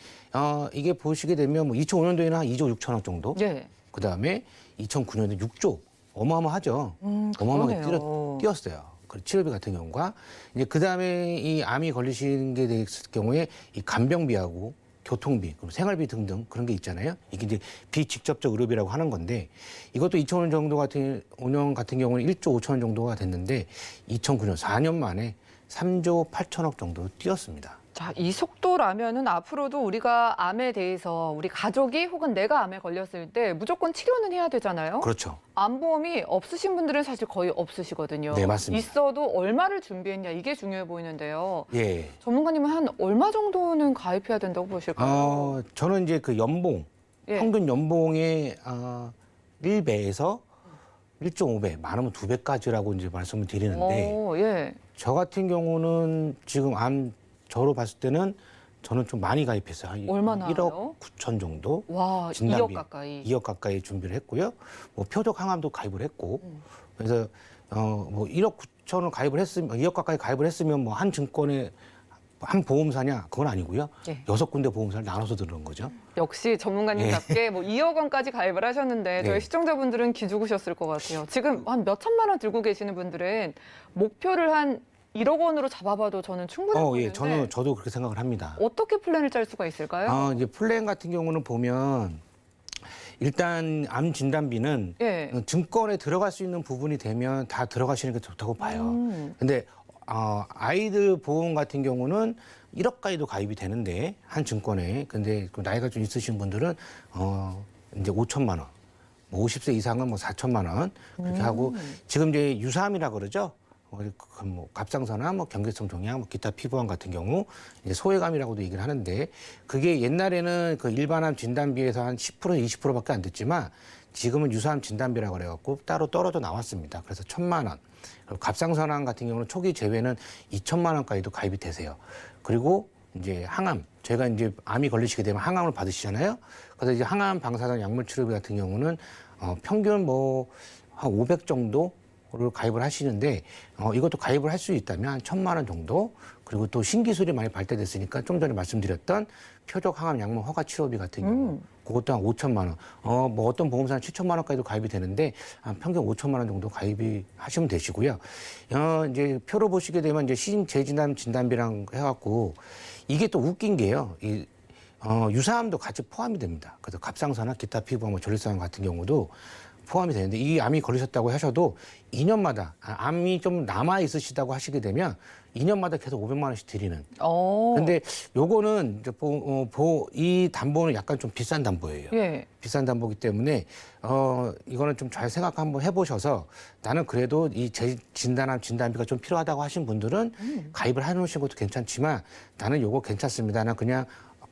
이게 보시게 되면 뭐 2005년도에는 한 2조 6천억 정도. 예. 그 다음에 2009년에 6조 어마어마하죠. 어마어마하게 그러네요. 뛰었어요. 그 치료비 같은 경우가 이제 그 다음에 이 암이 걸리시는 게 됐을 경우에 이 간병비하고 교통비, 그리고 생활비 등등 그런 게 있잖아요. 이게 이제 비직접적 의료비라고 하는 건데 이것도 2005년 정도 같은 5년 같은 경우는 1조 5천억 정도가 됐는데 2009년 4년 만에 3조 8천억 정도 뛰었습니다. 자, 이 속도라면은 앞으로도 우리가 암에 대해서 우리 가족이 혹은 내가 암에 걸렸을 때 무조건 치료는 해야 되잖아요. 그렇죠. 암보험이 없으신 분들은 사실 거의 없으시거든요. 네, 맞습니다. 있어도 얼마를 준비했냐 이게 중요해 보이는데요. 예. 전문가님은 한 얼마 정도는 가입해야 된다고 보실까요? 저는 이제 그 연봉, 예. 평균 연봉의 1배에서 1.5배, 많으면 2배까지라고 이제 말씀을 드리는데 예. 저 같은 경우는 지금 저로 봤을 때는 저는 좀 많이 가입했어요. 한 얼마나 1억 9천 정도. 와, 진단비 2억 가까이. 2억 가까이 준비를 했고요. 뭐 표적 항암도 가입을 했고. 그래서 뭐 1억 9천을 가입을 했으면 2억 가까이 가입을 했으면 뭐 한 증권에 한 보험사냐 그건 아니고요. 예. 6군데 보험사를 나눠서 들은 거죠. 역시 전문가님답게 뭐 2억 원까지 가입을 하셨는데 네. 저희 시청자분들은 기죽으셨을 것 같아요. 지금 한 몇 천만 원 들고 계시는 분들은 목표를 한 1억 원으로 잡아봐도 저는 충분해 보이는데 예, 저도 그렇게 생각을 합니다. 어떻게 플랜을 짤 수가 있을까요? 이제 플랜 같은 경우는 보면 일단 암 진단비는 예. 증권에 들어갈 수 있는 부분이 되면 다 들어가시는 게 좋다고 봐요. 근데 아이들 보험 같은 경우는 1억까지도 가입이 되는데 한 증권에 근데 그 나이가 좀 있으신 분들은 이제 5천만 원, 뭐 50세 이상은 뭐 4천만 원 그렇게 하고 지금 이제 유사암이라 그러죠. 뭐 갑상선암, 뭐 경계성 종양, 뭐 기타 피부암 같은 경우 이제 소외감이라고도 얘기를 하는데 그게 옛날에는 그 일반암 진단비에서 한 10% 20%밖에 안 됐지만 지금은 유사암 진단비라고 그래갖고 따로 떨어져 나왔습니다. 그래서 1,000만 원. 그리고 갑상선암 같은 경우는 초기 제외는 2,000만 원까지도 가입이 되세요. 그리고 이제 항암, 제가 이제 암이 걸리시게 되면 항암을 받으시잖아요. 그래서 이제 항암 방사선 약물 치료비 같은 경우는 평균 뭐 한 500 정도를 가입을 하시는데 이것도 가입을 할 수 있다면 한 1,000만 원 정도. 그리고 또 신기술이 많이 발달됐으니까 좀 전에 말씀드렸던 표적 항암 약물 허가 치료비 같은 경우 그것도 한 5,000만 원. 뭐 어떤 보험사는 7,000만 원까지도 가입이 되는데 한 평균 5,000만 원 정도 가입이 하시면 되시고요. 이제 표로 보시게 되면 이제 신재진단 진단비랑 해갖고 이게 또 웃긴 게요. 유사암도 같이 포함이 됩니다. 그래서 갑상선암, 기타 피부암, 뭐 전립선암 같은 경우도 포함이 되는데 이 암이 걸리셨다고 하셔도 2년마다 암이 좀 남아 있으시다고 하시게 되면 2년마다 계속 500만 원씩 드리는. 근데 요거는 이제 이 담보는 약간 좀 비싼 담보예요. 예. 비싼 담보기 때문에 이거는 좀 잘 생각 한번 해보셔서 나는 그래도 이 진단암 진단비가 좀 필요하다고 하신 분들은 가입을 해놓으신 것도 괜찮지만 나는 요거 괜찮습니다. 난 그냥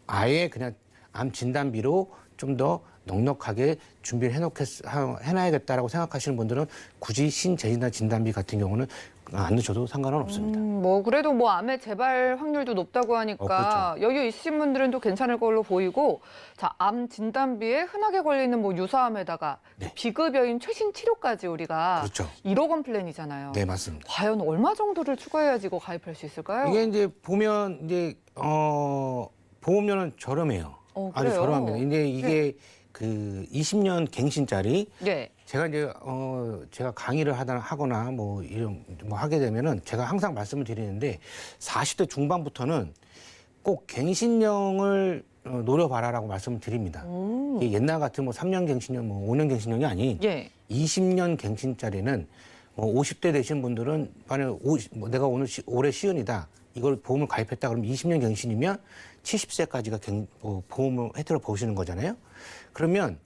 아예 그냥 암 진단비로 좀 더 넉넉하게 준비를 해놔야겠다라고 생각하시는 분들은 굳이 신재진단 진단비 같은 경우는 안 넣으셔도 상관은 없습니다. 뭐 그래도 뭐 암의 재발 확률도 높다고 하니까 그렇죠. 여유 있으신 분들은 또 괜찮을 걸로 보이고 자, 암 진단비에 흔하게 걸리는 뭐 유사암에다가 네. 비급여인 최신 치료까지 우리가 그렇죠. 1억 원 플랜이잖아요. 네, 맞습니다. 과연 얼마 정도를 추가해야지 이거 가입할 수 있을까요? 이게 이제 보면 이제 보험료는 저렴해요. 아주 그래요? 저렴합니다. 이제 이게 그 20년 갱신짜리 네. 제가 이제 제가 강의를 하거나 뭐 이런 뭐 하게 되면은 제가 항상 말씀을 드리는데 40대 중반부터는 꼭 갱신형을 노려봐라라고 말씀을 드립니다. 이게 옛날 같은 뭐 3년 갱신형, 뭐 5년 갱신형이 아닌 예. 20년 갱신짜리는 뭐 50대 되신 분들은 만약 내가 올해 시연이다. 이걸 보험을 가입했다 그러면 20년 갱신이면 70세까지가 보험을 혜택을 보시는 거잖아요. 그러면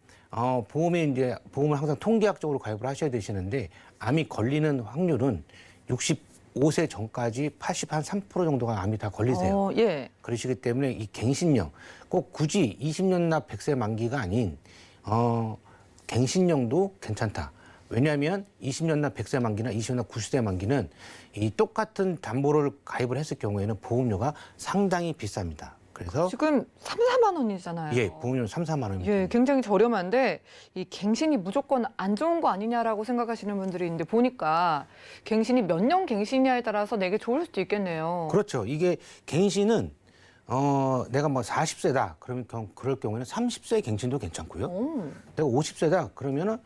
보험을 항상 통계학적으로 가입을 하셔야 되시는데 암이 걸리는 확률은 65세 전까지 83% 정도가 암이 다 걸리세요. 예. 그러시기 때문에 이 갱신형 꼭 굳이 20년 납 100세 만기가 아닌 갱신형도 괜찮다. 왜냐하면 20년 납 100세 만기나 20년 납 90세 만기는 이 똑같은 담보를 가입을 했을 경우에는 보험료가 상당히 비쌉니다. 그래서 지금 3, 4만 원이잖아요. 예, 보험료는 3, 4만 원입니다. 예, 굉장히 저렴한데 이 갱신이 무조건 안 좋은 거 아니냐라고 생각하시는 분들이 있는데 보니까 갱신이 몇 년 갱신이냐에 따라서 내게 좋을 수도 있겠네요. 그렇죠. 이게 갱신은 내가 뭐 40세다 그러면 그럴 경우에는 30세 갱신도 괜찮고요. 내가 50세다 그러면은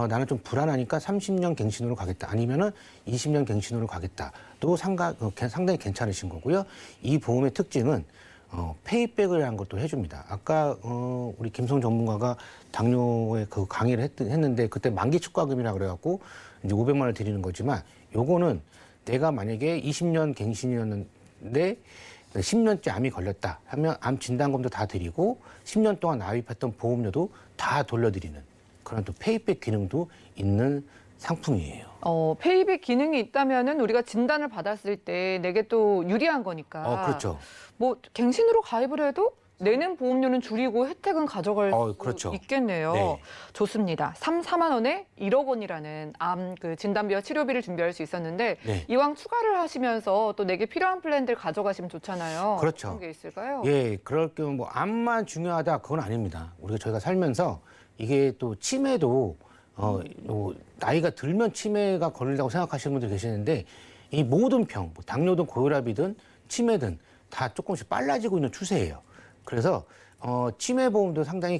나는 좀 불안하니까 30년 갱신으로 가겠다. 아니면은 20년 갱신으로 가겠다. 또 상당히 괜찮으신 거고요. 이 보험의 특징은 페이백을 한 것도 해줍니다. 아까 우리 김성 전문가가 당뇨의 그 강의를 했는데 그때 만기 축가금이라 그래갖고 이제 500만 원을 드리는 거지만 요거는 내가 만약에 20년 갱신이었는데 10년째 암이 걸렸다 하면 암 진단금도 다 드리고 10년 동안 납입했던 보험료도 다 돌려드리는 그런 또 페이백 기능도 있는 상품이에요. 페이백 기능이 있다면은 우리가 진단을 받았을 때 내게 또 유리한 거니까. 그렇죠. 뭐 갱신으로 가입을 해도 내는 보험료는 줄이고 혜택은 가져갈 수 그렇죠. 있겠네요. 네. 좋습니다. 3, 4만 원에 1억 원이라는 암 그 진단비와 치료비를 준비할 수 있었는데 네. 이왕 추가를 하시면서 또 내게 필요한 플랜들 가져가시면 좋잖아요. 그렇죠. 어떤 게 있을까요? 예, 그럴 경우 뭐 암만 중요하다 그건 아닙니다. 저희가 살면서 이게 또 치매도 나이가 들면 치매가 걸린다고 생각하시는 분들 계시는데 이 모든 병, 뭐 당뇨든 고혈압이든 치매든 다 조금씩 빨라지고 있는 추세예요. 그래서 치매 보험도 상당히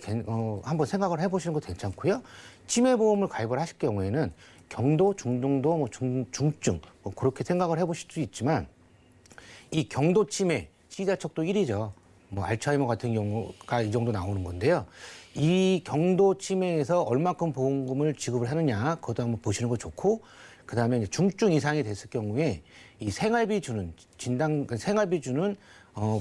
한번 생각을 해보시는 것도 괜찮고요. 치매 보험을 가입을 하실 경우에는 경도, 중등도, 뭐 중증 뭐 그렇게 생각을 해보실 수 있지만 이 경도 치매 시자척도 1위죠. 뭐 알츠하이머 같은 경우가 이 정도 나오는 건데요. 이 경도 치매에서 얼마큼 보험금을 지급을 하느냐 그것도 한번 보시는 거 좋고 그다음에 이제 중증 이상이 됐을 경우에 이 생활비 주는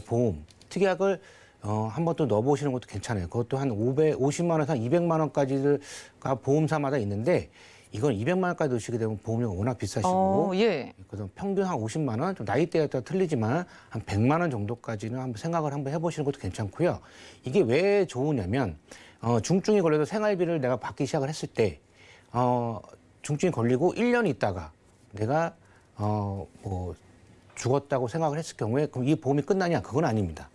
보험 특약을 한번 또 넣어보시는 것도 괜찮아요. 그것도 한 50만 원에서 200만 원까지가 보험사마다 있는데 이건 200만 원까지 넣으시게 되면 보험료가 워낙 비싸시고 예. 그래서 평균 한 50만 원, 좀 나이대에 따라 틀리지만 한 100만 원 정도까지는 한번 생각을 한번 해보시는 것도 괜찮고요. 이게 왜 좋으냐면 중증이 걸려도 생활비를 내가 받기 시작을 했을 때 중증이 걸리고 1년 있다가 내가 뭐 죽었다고 생각을 했을 경우에 그럼 이 보험이 끝나냐? 그건 아닙니다.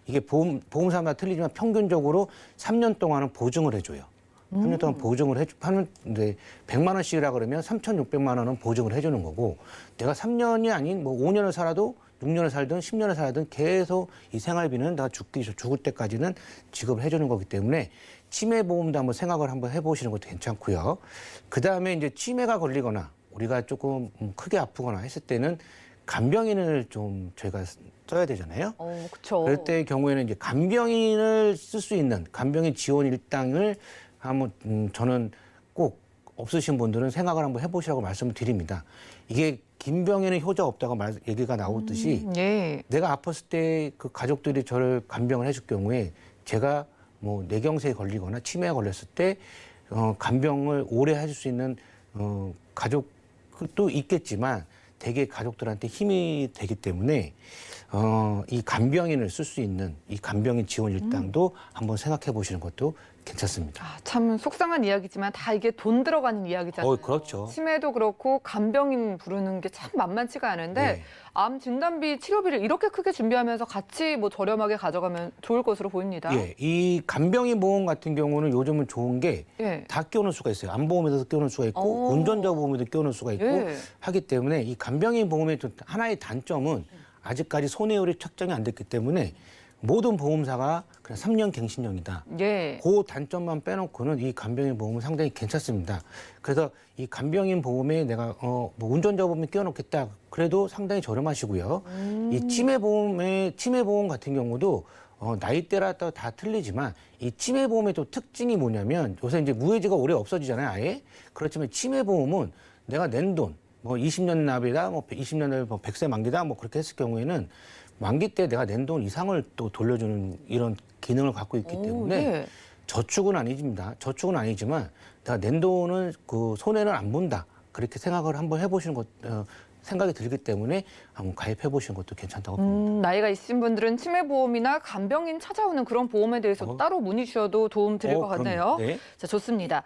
이게 보험사마다 틀리지만 평균적으로 3년 동안은 보증을 해줘요. 3년 동안 보증을 하면 이제 100만 원씩이라 그러면 3,600만 원은 보증을 해주는 거고 내가 3년이 아닌 뭐 5년을 살아도 6년을 살든 10년을 살든 계속 이 생활비는 내가 죽을 때까지는 지급을 해주는 거기 때문에 치매 보험도 한번 생각을 한번 해보시는 것도 괜찮고요. 그 다음에 이제 치매가 걸리거나 우리가 조금 크게 아프거나 했을 때는 간병인을 좀 저희가 써야 되잖아요. 그렇죠. 그럴 때의 경우에는 이제 간병인을 쓸 수 있는 간병인 지원 일당을 한번 저는 꼭 없으신 분들은 생각을 한번 해보시라고 말씀을 드립니다. 이게 김병에는 효자 없다고 얘기가 나오듯이 예. 내가 아팠을 때 그 가족들이 저를 간병을 해줄 경우에 제가 뭐 뇌경색에 걸리거나 치매에 걸렸을 때 간병을 오래 해줄 수 있는 가족도 있겠지만 대개 가족들한테 힘이 되기 때문에 이 간병인을 쓸 수 있는 이 간병인 지원 일당도 한번 생각해 보시는 것도 괜찮습니다. 참 속상한 이야기지만 다 이게 돈 들어가는 이야기잖아요. 그렇죠. 치매도 그렇고 간병인 부르는 게 참 만만치가 않은데 네. 암 진단비, 치료비를 이렇게 크게 준비하면서 같이 뭐 저렴하게 가져가면 좋을 것으로 보입니다. 예, 이 간병인 보험 같은 경우는 요즘은 좋은 게 다 예. 끼워놓을 수가 있어요. 암보험에도 끼워놓을 수가 있고 운전자 보험에도 끼워놓을 수가 있고 예. 하기 때문에 이 간병인 보험의 좀 하나의 단점은 아직까지 손해율이 책정이 안 됐기 때문에 모든 보험사가 그냥 3년 갱신형이다. 예. 그 단점만 빼놓고는 이 간병인 보험은 상당히 괜찮습니다. 그래서 이 간병인 보험에 내가 뭐 운전자 보험에 끼워놓겠다. 그래도 상당히 저렴하시고요. 이 치매 보험 같은 경우도 나이대라 따라 다 틀리지만 이 치매 보험의 또 특징이 뭐냐면 요새 이제 무해지가 오래 없어지잖아요, 아예. 그렇지만 치매 보험은 내가 낸 돈, 뭐 20년 납이다, 뭐 20년 납이 뭐 100세 만기다, 뭐 그렇게 했을 경우에는 만기 때 내가 낸 돈 이상을 또 돌려주는 이런 기능을 갖고 있기 때문에 예. 저축은 아니집니다. 저축은 아니지만 내가 낸 돈은 그 손해는 안 본다. 그렇게 생각을 한번 해보시는 것, 생각이 들기 때문에 한번 가입해 보시는 것도 괜찮다고 봅니다. 나이가 있으신 분들은 치매보험이나 간병인 찾아오는 그런 보험에 대해서 따로 문의 주셔도 도움 드릴 것 같네요. 네. 자, 좋습니다.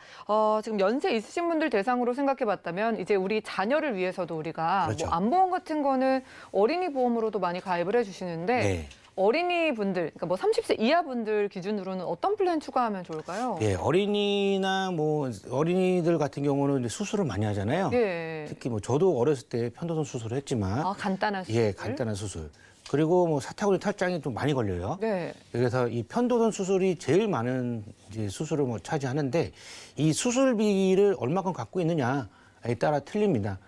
지금 연세 있으신 분들 대상으로 생각해봤다면 이제 우리 자녀를 위해서도 우리가 그렇죠. 뭐 암보험 같은 거는 어린이 보험으로도 많이 가입을 해주시는데 네. 어린이 분들, 그러니까 뭐 30세 이하 분들 기준으로는 어떤 플랜 추가하면 좋을까요? 예, 어린이나 뭐 어린이들 같은 경우는 이제 수술을 많이 하잖아요. 예. 특히 뭐 저도 어렸을 때 편도선 수술을 했지만 간단한 수술. 예, 간단한 수술. 그리고 뭐 사타구니 탈장이 좀 많이 걸려요. 네. 그래서 이 편도선 수술이 제일 많은 이제 수술을 뭐 차지하는데 이 수술비를 얼마큼 갖고 있느냐에 따라 틀립니다.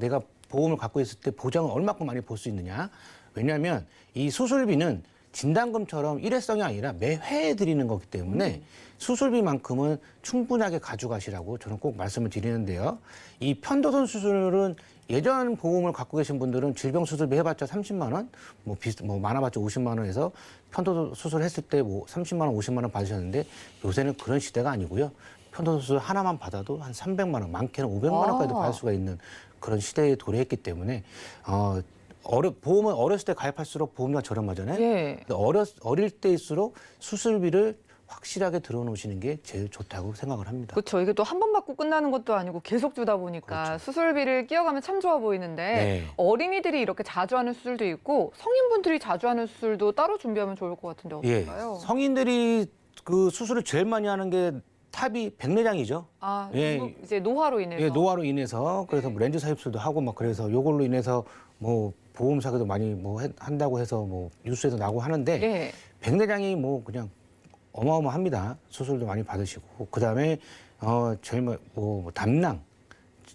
내가 보험을 갖고 있을 때 보장을 얼마큼 많이 볼 수 있느냐. 왜냐하면 이 수술비는 진단금처럼 일회성이 아니라 매회 드리는 거기 때문에 수술비만큼은 충분하게 가져가시라고 저는 꼭 말씀을 드리는데요. 이 편도선 수술은 예전 보험을 갖고 계신 분들은 질병 수술비 해봤자 30만 원, 뭐 많아봤자 50만 원에서 편도선 수술했을 때 뭐 30만 원, 50만 원 받으셨는데 요새는 그런 시대가 아니고요. 편도선 수술 하나만 받아도 한 300만 원, 많게는 500만 원까지도 받을 수가 있는 그런 시대에 도래했기 때문에 보험은 어렸을 때 가입할수록 보험료가 저렴하잖아요. 예. 어릴 때일수록 수술비를 확실하게 들어놓으시는 게 제일 좋다고 생각을 합니다. 그렇죠. 이게 또 한 번 받고 끝나는 것도 아니고 계속 주다 보니까 그렇죠. 수술비를 끼워가면 참 좋아 보이는데 네. 어린이들이 이렇게 자주 하는 수술도 있고 성인분들이 자주 하는 수술도 따로 준비하면 좋을 것 같은데 예, 어떨까요? 성인들이 그 수술을 제일 많이 하는 게 탑이 백내장이죠. 예. 이제 노화로 인해서. 예, 노화로 인해서 그래서 뭐 렌즈 삽입술도 하고 막 그래서 요걸로 인해서 뭐 보험사고도 많이 뭐 한다고 해서 뭐 뉴스에도 나오고 하는데 예. 백내장이 뭐 그냥 어마어마합니다. 수술도 많이 받으시고 그다음에 제일 뭐 담낭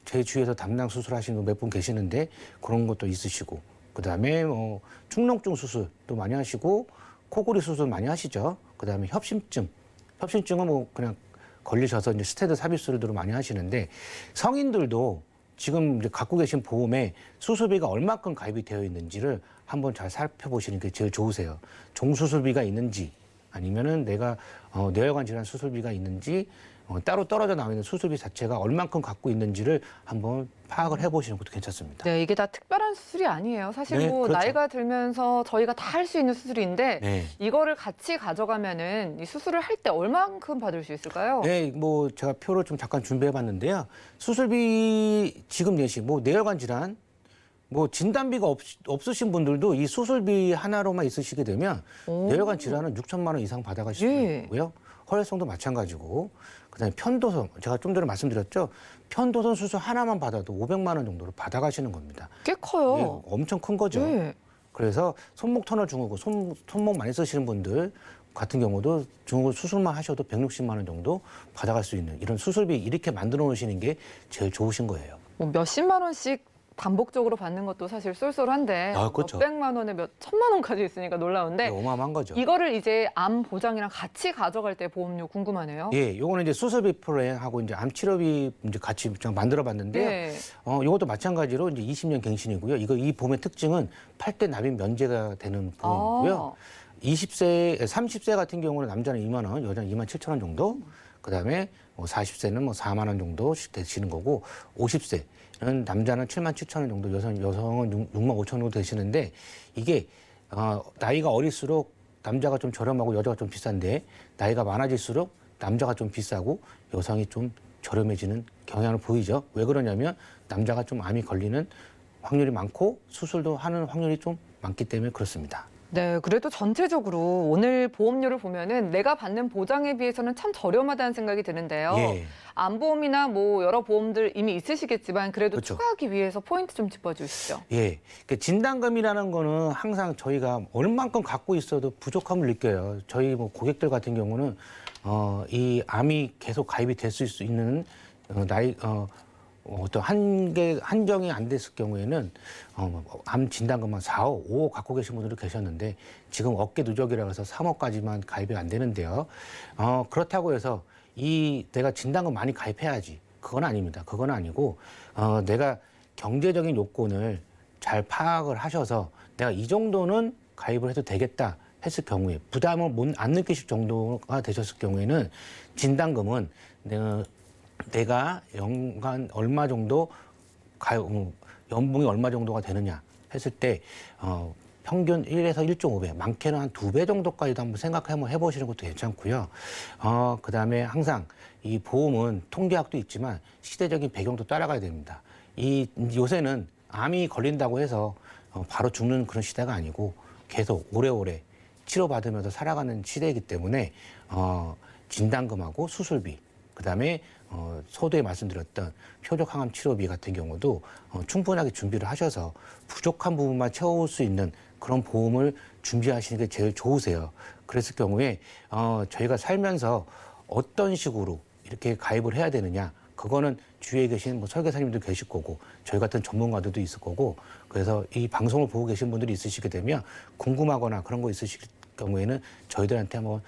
제 주위에서 담낭 수술하시는 분 몇 분 계시는데 그런 것도 있으시고 그다음에 뭐 축농증 수술도 많이 하시고 코골이 수술 많이 하시죠. 그다음에 협심증은 뭐 그냥 걸리셔서 이제 스테드 삽입술도 많이 하시는데 성인들도 지금 이제 갖고 계신 보험에 수술비가 얼마큼 가입이 되어 있는지를 한번 잘 살펴보시는 게 제일 좋으세요. 종수술비가 있는지 아니면은 내가 뇌혈관 질환 수술비가 있는지 따로 떨어져 나와 있는 수술비 자체가 얼만큼 갖고 있는지를 한번 파악을 해보시는 것도 괜찮습니다. 네, 이게 다 특별한 수술이 아니에요. 사실 네, 뭐 그렇죠. 나이가 들면서 저희가 다 할 수 있는 수술인데 네. 이거를 같이 가져가면은 이 수술을 할 때 얼만큼 받을 수 있을까요? 네, 뭐 제가 표를 좀 잠깐 준비해봤는데요. 수술비 지금 내시, 뭐 뇌혈관 질환, 뭐 진단비가 없으신 분들도 이 수술비 하나로만 있으시게 되면 오. 뇌혈관 질환은 6천만 원 이상 받아가실 수 예. 있고요. 혈액성도 마찬가지고, 그다음에 편도선, 제가 좀 전에 말씀드렸죠. 편도선 수술 하나만 받아도 500만 원 정도로 받아가시는 겁니다. 꽤 이게 커요. 엄청 큰 거죠. 네. 그래서 손목 터널 증후군, 손목 많이 쓰시는 분들 같은 경우도 증후군 수술만 하셔도 160만 원 정도 받아갈 수 있는 이런 수술비 이렇게 만들어 놓으시는 게 제일 좋으신 거예요. 뭐 몇십만 원씩 반복적으로 받는 것도 사실 쏠쏠한데 아, 그렇죠. 몇백만 원에 몇 천만 원까지 있으니까 놀라운데 네, 어마어마한 거죠. 이거를 이제 암 보장이랑 같이 가져갈 때 보험료 궁금하네요. 예, 요거는 이제 수술비 플랜하고 이제 암 치료비 이제 같이 만들어 봤는데요. 네. 요것도 마찬가지로 이제 20년 갱신이고요. 이 보험의 특징은 8대 납입 면제가 되는 보험이고요. 30세 같은 경우는 남자는 2만 원, 여자는 2만 7천 원 정도. 그다음에 40세는 뭐 4만 원 정도씩 되시는 거고 50세는 남자는 7만 7천 원 정도, 여성은 6만 5천 원 정도 되시는데 이게 나이가 어릴수록 남자가 좀 저렴하고 여자가 좀 비싼데 나이가 많아질수록 남자가 좀 비싸고 여성이 좀 저렴해지는 경향을 보이죠. 왜 그러냐면 남자가 좀 암이 걸리는 확률이 많고 수술도 하는 확률이 좀 많기 때문에 그렇습니다. 네, 그래도 전체적으로 오늘 보험료를 보면은 내가 받는 보장에 비해서는 참 저렴하다는 생각이 드는데요. 예. 암보험이나 뭐 여러 보험들 이미 있으시겠지만 그래도 그렇죠. 추가하기 위해서 포인트 좀 짚어주시죠. 예. 그 진단금이라는 거는 항상 저희가 얼만큼 갖고 있어도 부족함을 느껴요. 저희 뭐 고객들 같은 경우는 이 암이 계속 가입이 될 수 있는 어떤 한정이 안 됐을 경우에는 암 진단금만 4억, 5억 갖고 계신 분들도 계셨는데 지금 어깨 누적이라고 해서 3억까지만 가입이 안 되는데요. 그렇다고 해서 내가 진단금 많이 가입해야지. 그건 아닙니다. 그건 아니고 내가 경제적인 요건을 잘 파악을 하셔서 내가 이 정도는 가입을 해도 되겠다 했을 경우에 부담을 안 느끼실 정도가 되셨을 경우에는 진단금은 내가 연간 얼마 정도 연봉이 얼마 정도가 되느냐 했을 때 평균 1에서 1.5배, 많게는 한 2배 정도까지도 한번 생각해 보시는 것도 괜찮고요. 그다음에 항상 이 보험은 통계학도 있지만 시대적인 배경도 따라가야 됩니다. 요새는 암이 걸린다고 해서 바로 죽는 그런 시대가 아니고 계속 오래오래 치료받으면서 살아가는 시대이기 때문에 진단금하고 수술비, 그다음에 서두에 말씀드렸던 표적항암 치료비 같은 경우도 충분하게 준비를 하셔서 부족한 부분만 채울 수 있는 그런 보험을 준비하시는 게 제일 좋으세요. 그랬을 경우에 저희가 살면서 어떤 식으로 이렇게 가입을 해야 되느냐, 그거는 주위에 계신 뭐 설계사님도 계실 거고 저희 같은 전문가들도 있을 거고, 그래서 이 방송을 보고 계신 분들이 있으시게 되면 궁금하거나 그런 거 있으실 경우에는 저희들한테 한번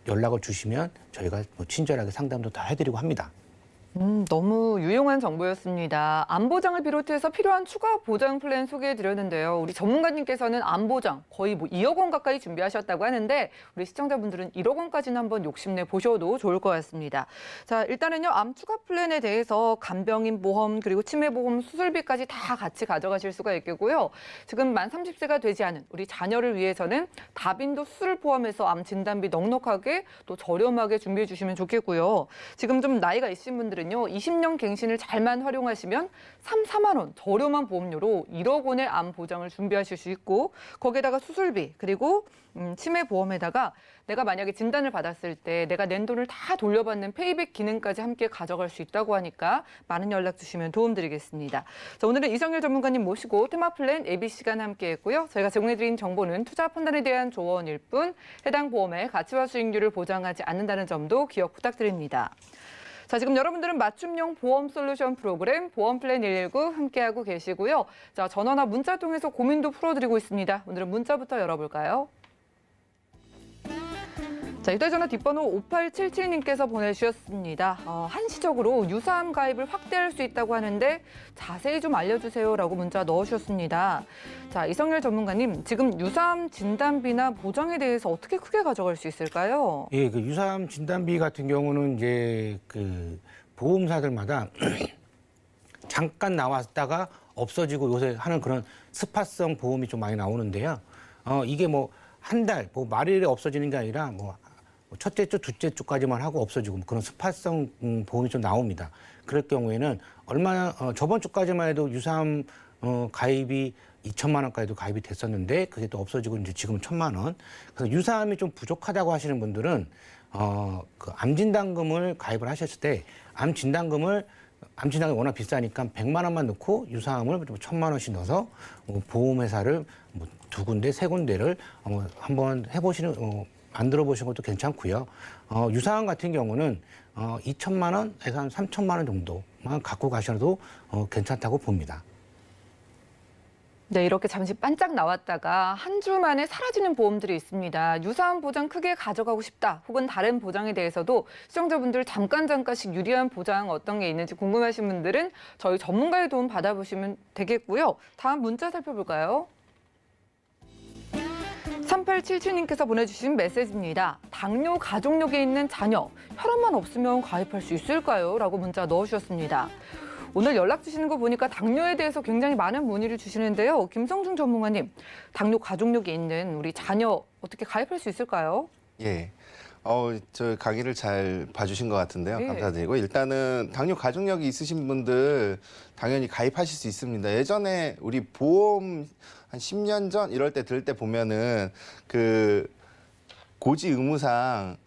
연락을 주시면 저희가 뭐 친절하게 상담도 다 해드리고 합니다. 너무 유용한 정보였습니다. 암보장을 비롯해서 필요한 추가 보장 플랜 소개해드렸는데요. 우리 전문가님께서는 암보장 거의 뭐 2억 원 가까이 준비하셨다고 하는데 우리 시청자분들은 1억 원까지는 한번 욕심내 보셔도 좋을 것 같습니다. 자, 일단은요. 암 추가 플랜에 대해서 간병인 보험 그리고 치매보험 수술비까지 다 같이 가져가실 수가 있겠고요. 지금 만 30세가 되지 않은 우리 자녀를 위해서는 다빈도 수술을 포함해서 암 진단비 넉넉하게 또 저렴하게 준비해 주시면 좋겠고요. 지금 좀 나이가 있으신 분들은 20년 갱신을 잘만 활용하시면 4만 원 저렴한 보험료로 1억 원의 암 보장을 준비하실 수 있고, 거기에다가 수술비 그리고 치매 보험에다가 내가 만약에 진단을 받았을 때 내가 낸 돈을 다 돌려받는 페이백 기능까지 함께 가져갈 수 있다고 하니까 많은 연락 주시면 도움드리겠습니다. 자, 오늘은 이성일 전문가님 모시고 테마 플랜 예비 시간 함께했고요. 저희가 제공해드린 정보는 투자 판단에 대한 조언일 뿐 해당 보험의 가치와 수익률을 보장하지 않는다는 점도 기억 부탁드립니다. 자, 지금 여러분들은 맞춤형 보험 솔루션 프로그램 보험 플랜 119 함께하고 계시고요. 자, 전화나 문자 통해서 고민도 풀어드리고 있습니다. 오늘은 문자부터 열어볼까요? 자, 휴대전화 뒷번호 5877님께서 보내주셨습니다. 한시적으로 유사암 가입을 확대할 수 있다고 하는데 자세히 좀 알려주세요라고 문자 넣어주셨습니다. 자, 이성열 전문가님, 지금 유사암 진단비나 보장에 대해서 어떻게 크게 가져갈 수 있을까요? 예, 그 유사암 진단비 같은 경우는 이제 그 보험사들마다 잠깐 나왔다가 없어지고 요새 하는 그런 스팟성 보험이 좀 많이 나오는데요. 이게 뭐 한 달, 뭐 말일에 없어지는 게 아니라 뭐 첫째 주, 둘째 주까지만 하고 없어지고 뭐 그런 스팟성 보험이 좀 나옵니다. 그럴 경우에는 저번 주까지만 해도 유사암 가입이 2천만 원까지도 가입이 됐었는데 그게 또 없어지고 이제 지금은 1,000만 원. 그래서 유사암이 좀 부족하다고 하시는 분들은 그 암진단금을 가입을 하셨을 때 암진단금이 워낙 비싸니까 100만 원만 넣고 유사암을 1,000만 원씩 넣어서 보험회사를 뭐 2군데, 3군데를 한번 만들어 보시는 것도 괜찮고요. 유사암 같은 경우는 2천만 원에서 한 3천만 원 정도만 갖고 가셔도 괜찮다고 봅니다. 네, 이렇게 잠시 반짝 나왔다가 한 주 만에 사라지는 보험들이 있습니다. 유사암 보장 크게 가져가고 싶다, 혹은 다른 보장에 대해서도 시청자분들 잠깐씩 유리한 보장 어떤 게 있는지 궁금하신 분들은 저희 전문가의 도움 받아보시면 되겠고요. 다음 문자 살펴볼까요? 3877님께서 보내주신 메시지입니다. 당뇨 가족력에 있는 자녀, 혈압만 없으면 가입할 수 있을까요? 라고 문자 넣어주셨습니다. 오늘 연락 주시는 거 보니까 당뇨에 대해서 굉장히 많은 문의를 주시는데요. 김성중 전문가님, 당뇨 가족력이 있는 우리 자녀 어떻게 가입할 수 있을까요? 예. 저 강의를 잘 봐주신 것 같은데요. 네. 감사드리고 일단은 당뇨 가족력이 있으신 분들 당연히 가입하실 수 있습니다. 예전에 우리 보험 한 10년 전 이럴 때 들을 때 보면은 그 고지 의무상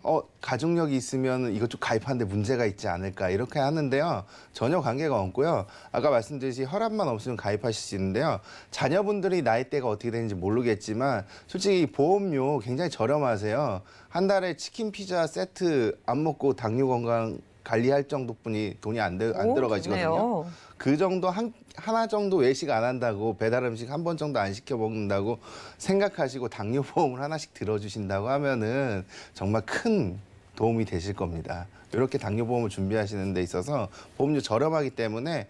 가족력이 있으면 이것 좀 가입하는데 문제가 있지 않을까 이렇게 하는데요. 전혀 관계가 없고요. 아까 말씀드렸듯이 혈압만 없으면 가입하실 수 있는데요. 자녀분들이 나이대가 어떻게 되는지 모르겠지만 솔직히 보험료 굉장히 저렴하세요. 한 달에 치킨 피자 세트 안 먹고 당뇨 건강 관리할 정도뿐이 돈이 안 들어가시거든요. 좋네요. 그 정도 하나 정도 외식 안 한다고, 배달 음식 한 번 정도 안 시켜 먹는다고 생각하시고 당뇨 보험을 하나씩 들어주신다고 하면은 정말 큰 도움이 되실 겁니다. 이렇게 당뇨 보험을 준비하시는 데 있어서 보험료 저렴하기 때문에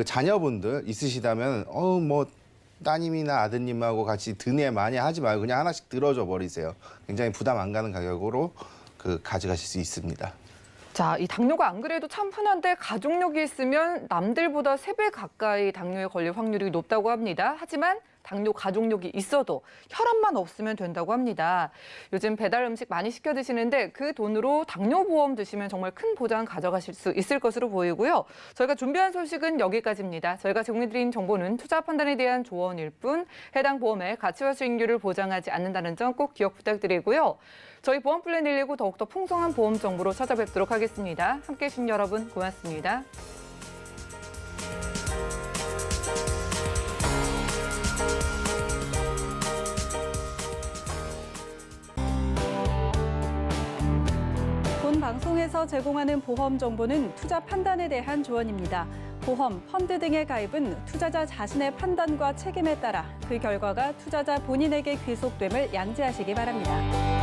자녀분들 있으시다면 뭐 따님이나 아드님하고 같이 드네 많이 하지 말고 그냥 하나씩 들어줘 버리세요. 굉장히 부담 안 가는 가격으로 가져가실 수 있습니다. 자, 이 당뇨가 안 그래도 참 흔한데 가족력이 있으면 남들보다 3배 가까이 당뇨에 걸릴 확률이 높다고 합니다. 하지만 당뇨 가족력이 있어도 혈압만 없으면 된다고 합니다. 요즘 배달 음식 많이 시켜 드시는데 그 돈으로 당뇨 보험 드시면 정말 큰 보장 가져가실 수 있을 것으로 보이고요. 저희가 준비한 소식은 여기까지입니다. 저희가 제공해드린 정보는 투자 판단에 대한 조언일 뿐 해당 보험의 가치와 수익률을 보장하지 않는다는 점 꼭 기억 부탁드리고요. 저희 보험 플랜 119 더욱더 풍성한 보험 정보로 찾아뵙도록 하겠습니다. 함께해 주신 여러분 고맙습니다. 본 방송에서 제공하는 보험 정보는 투자 판단에 대한 조언입니다. 보험, 펀드 등의 가입은 투자자 자신의 판단과 책임에 따라 그 결과가 투자자 본인에게 귀속됨을 양지하시기 바랍니다.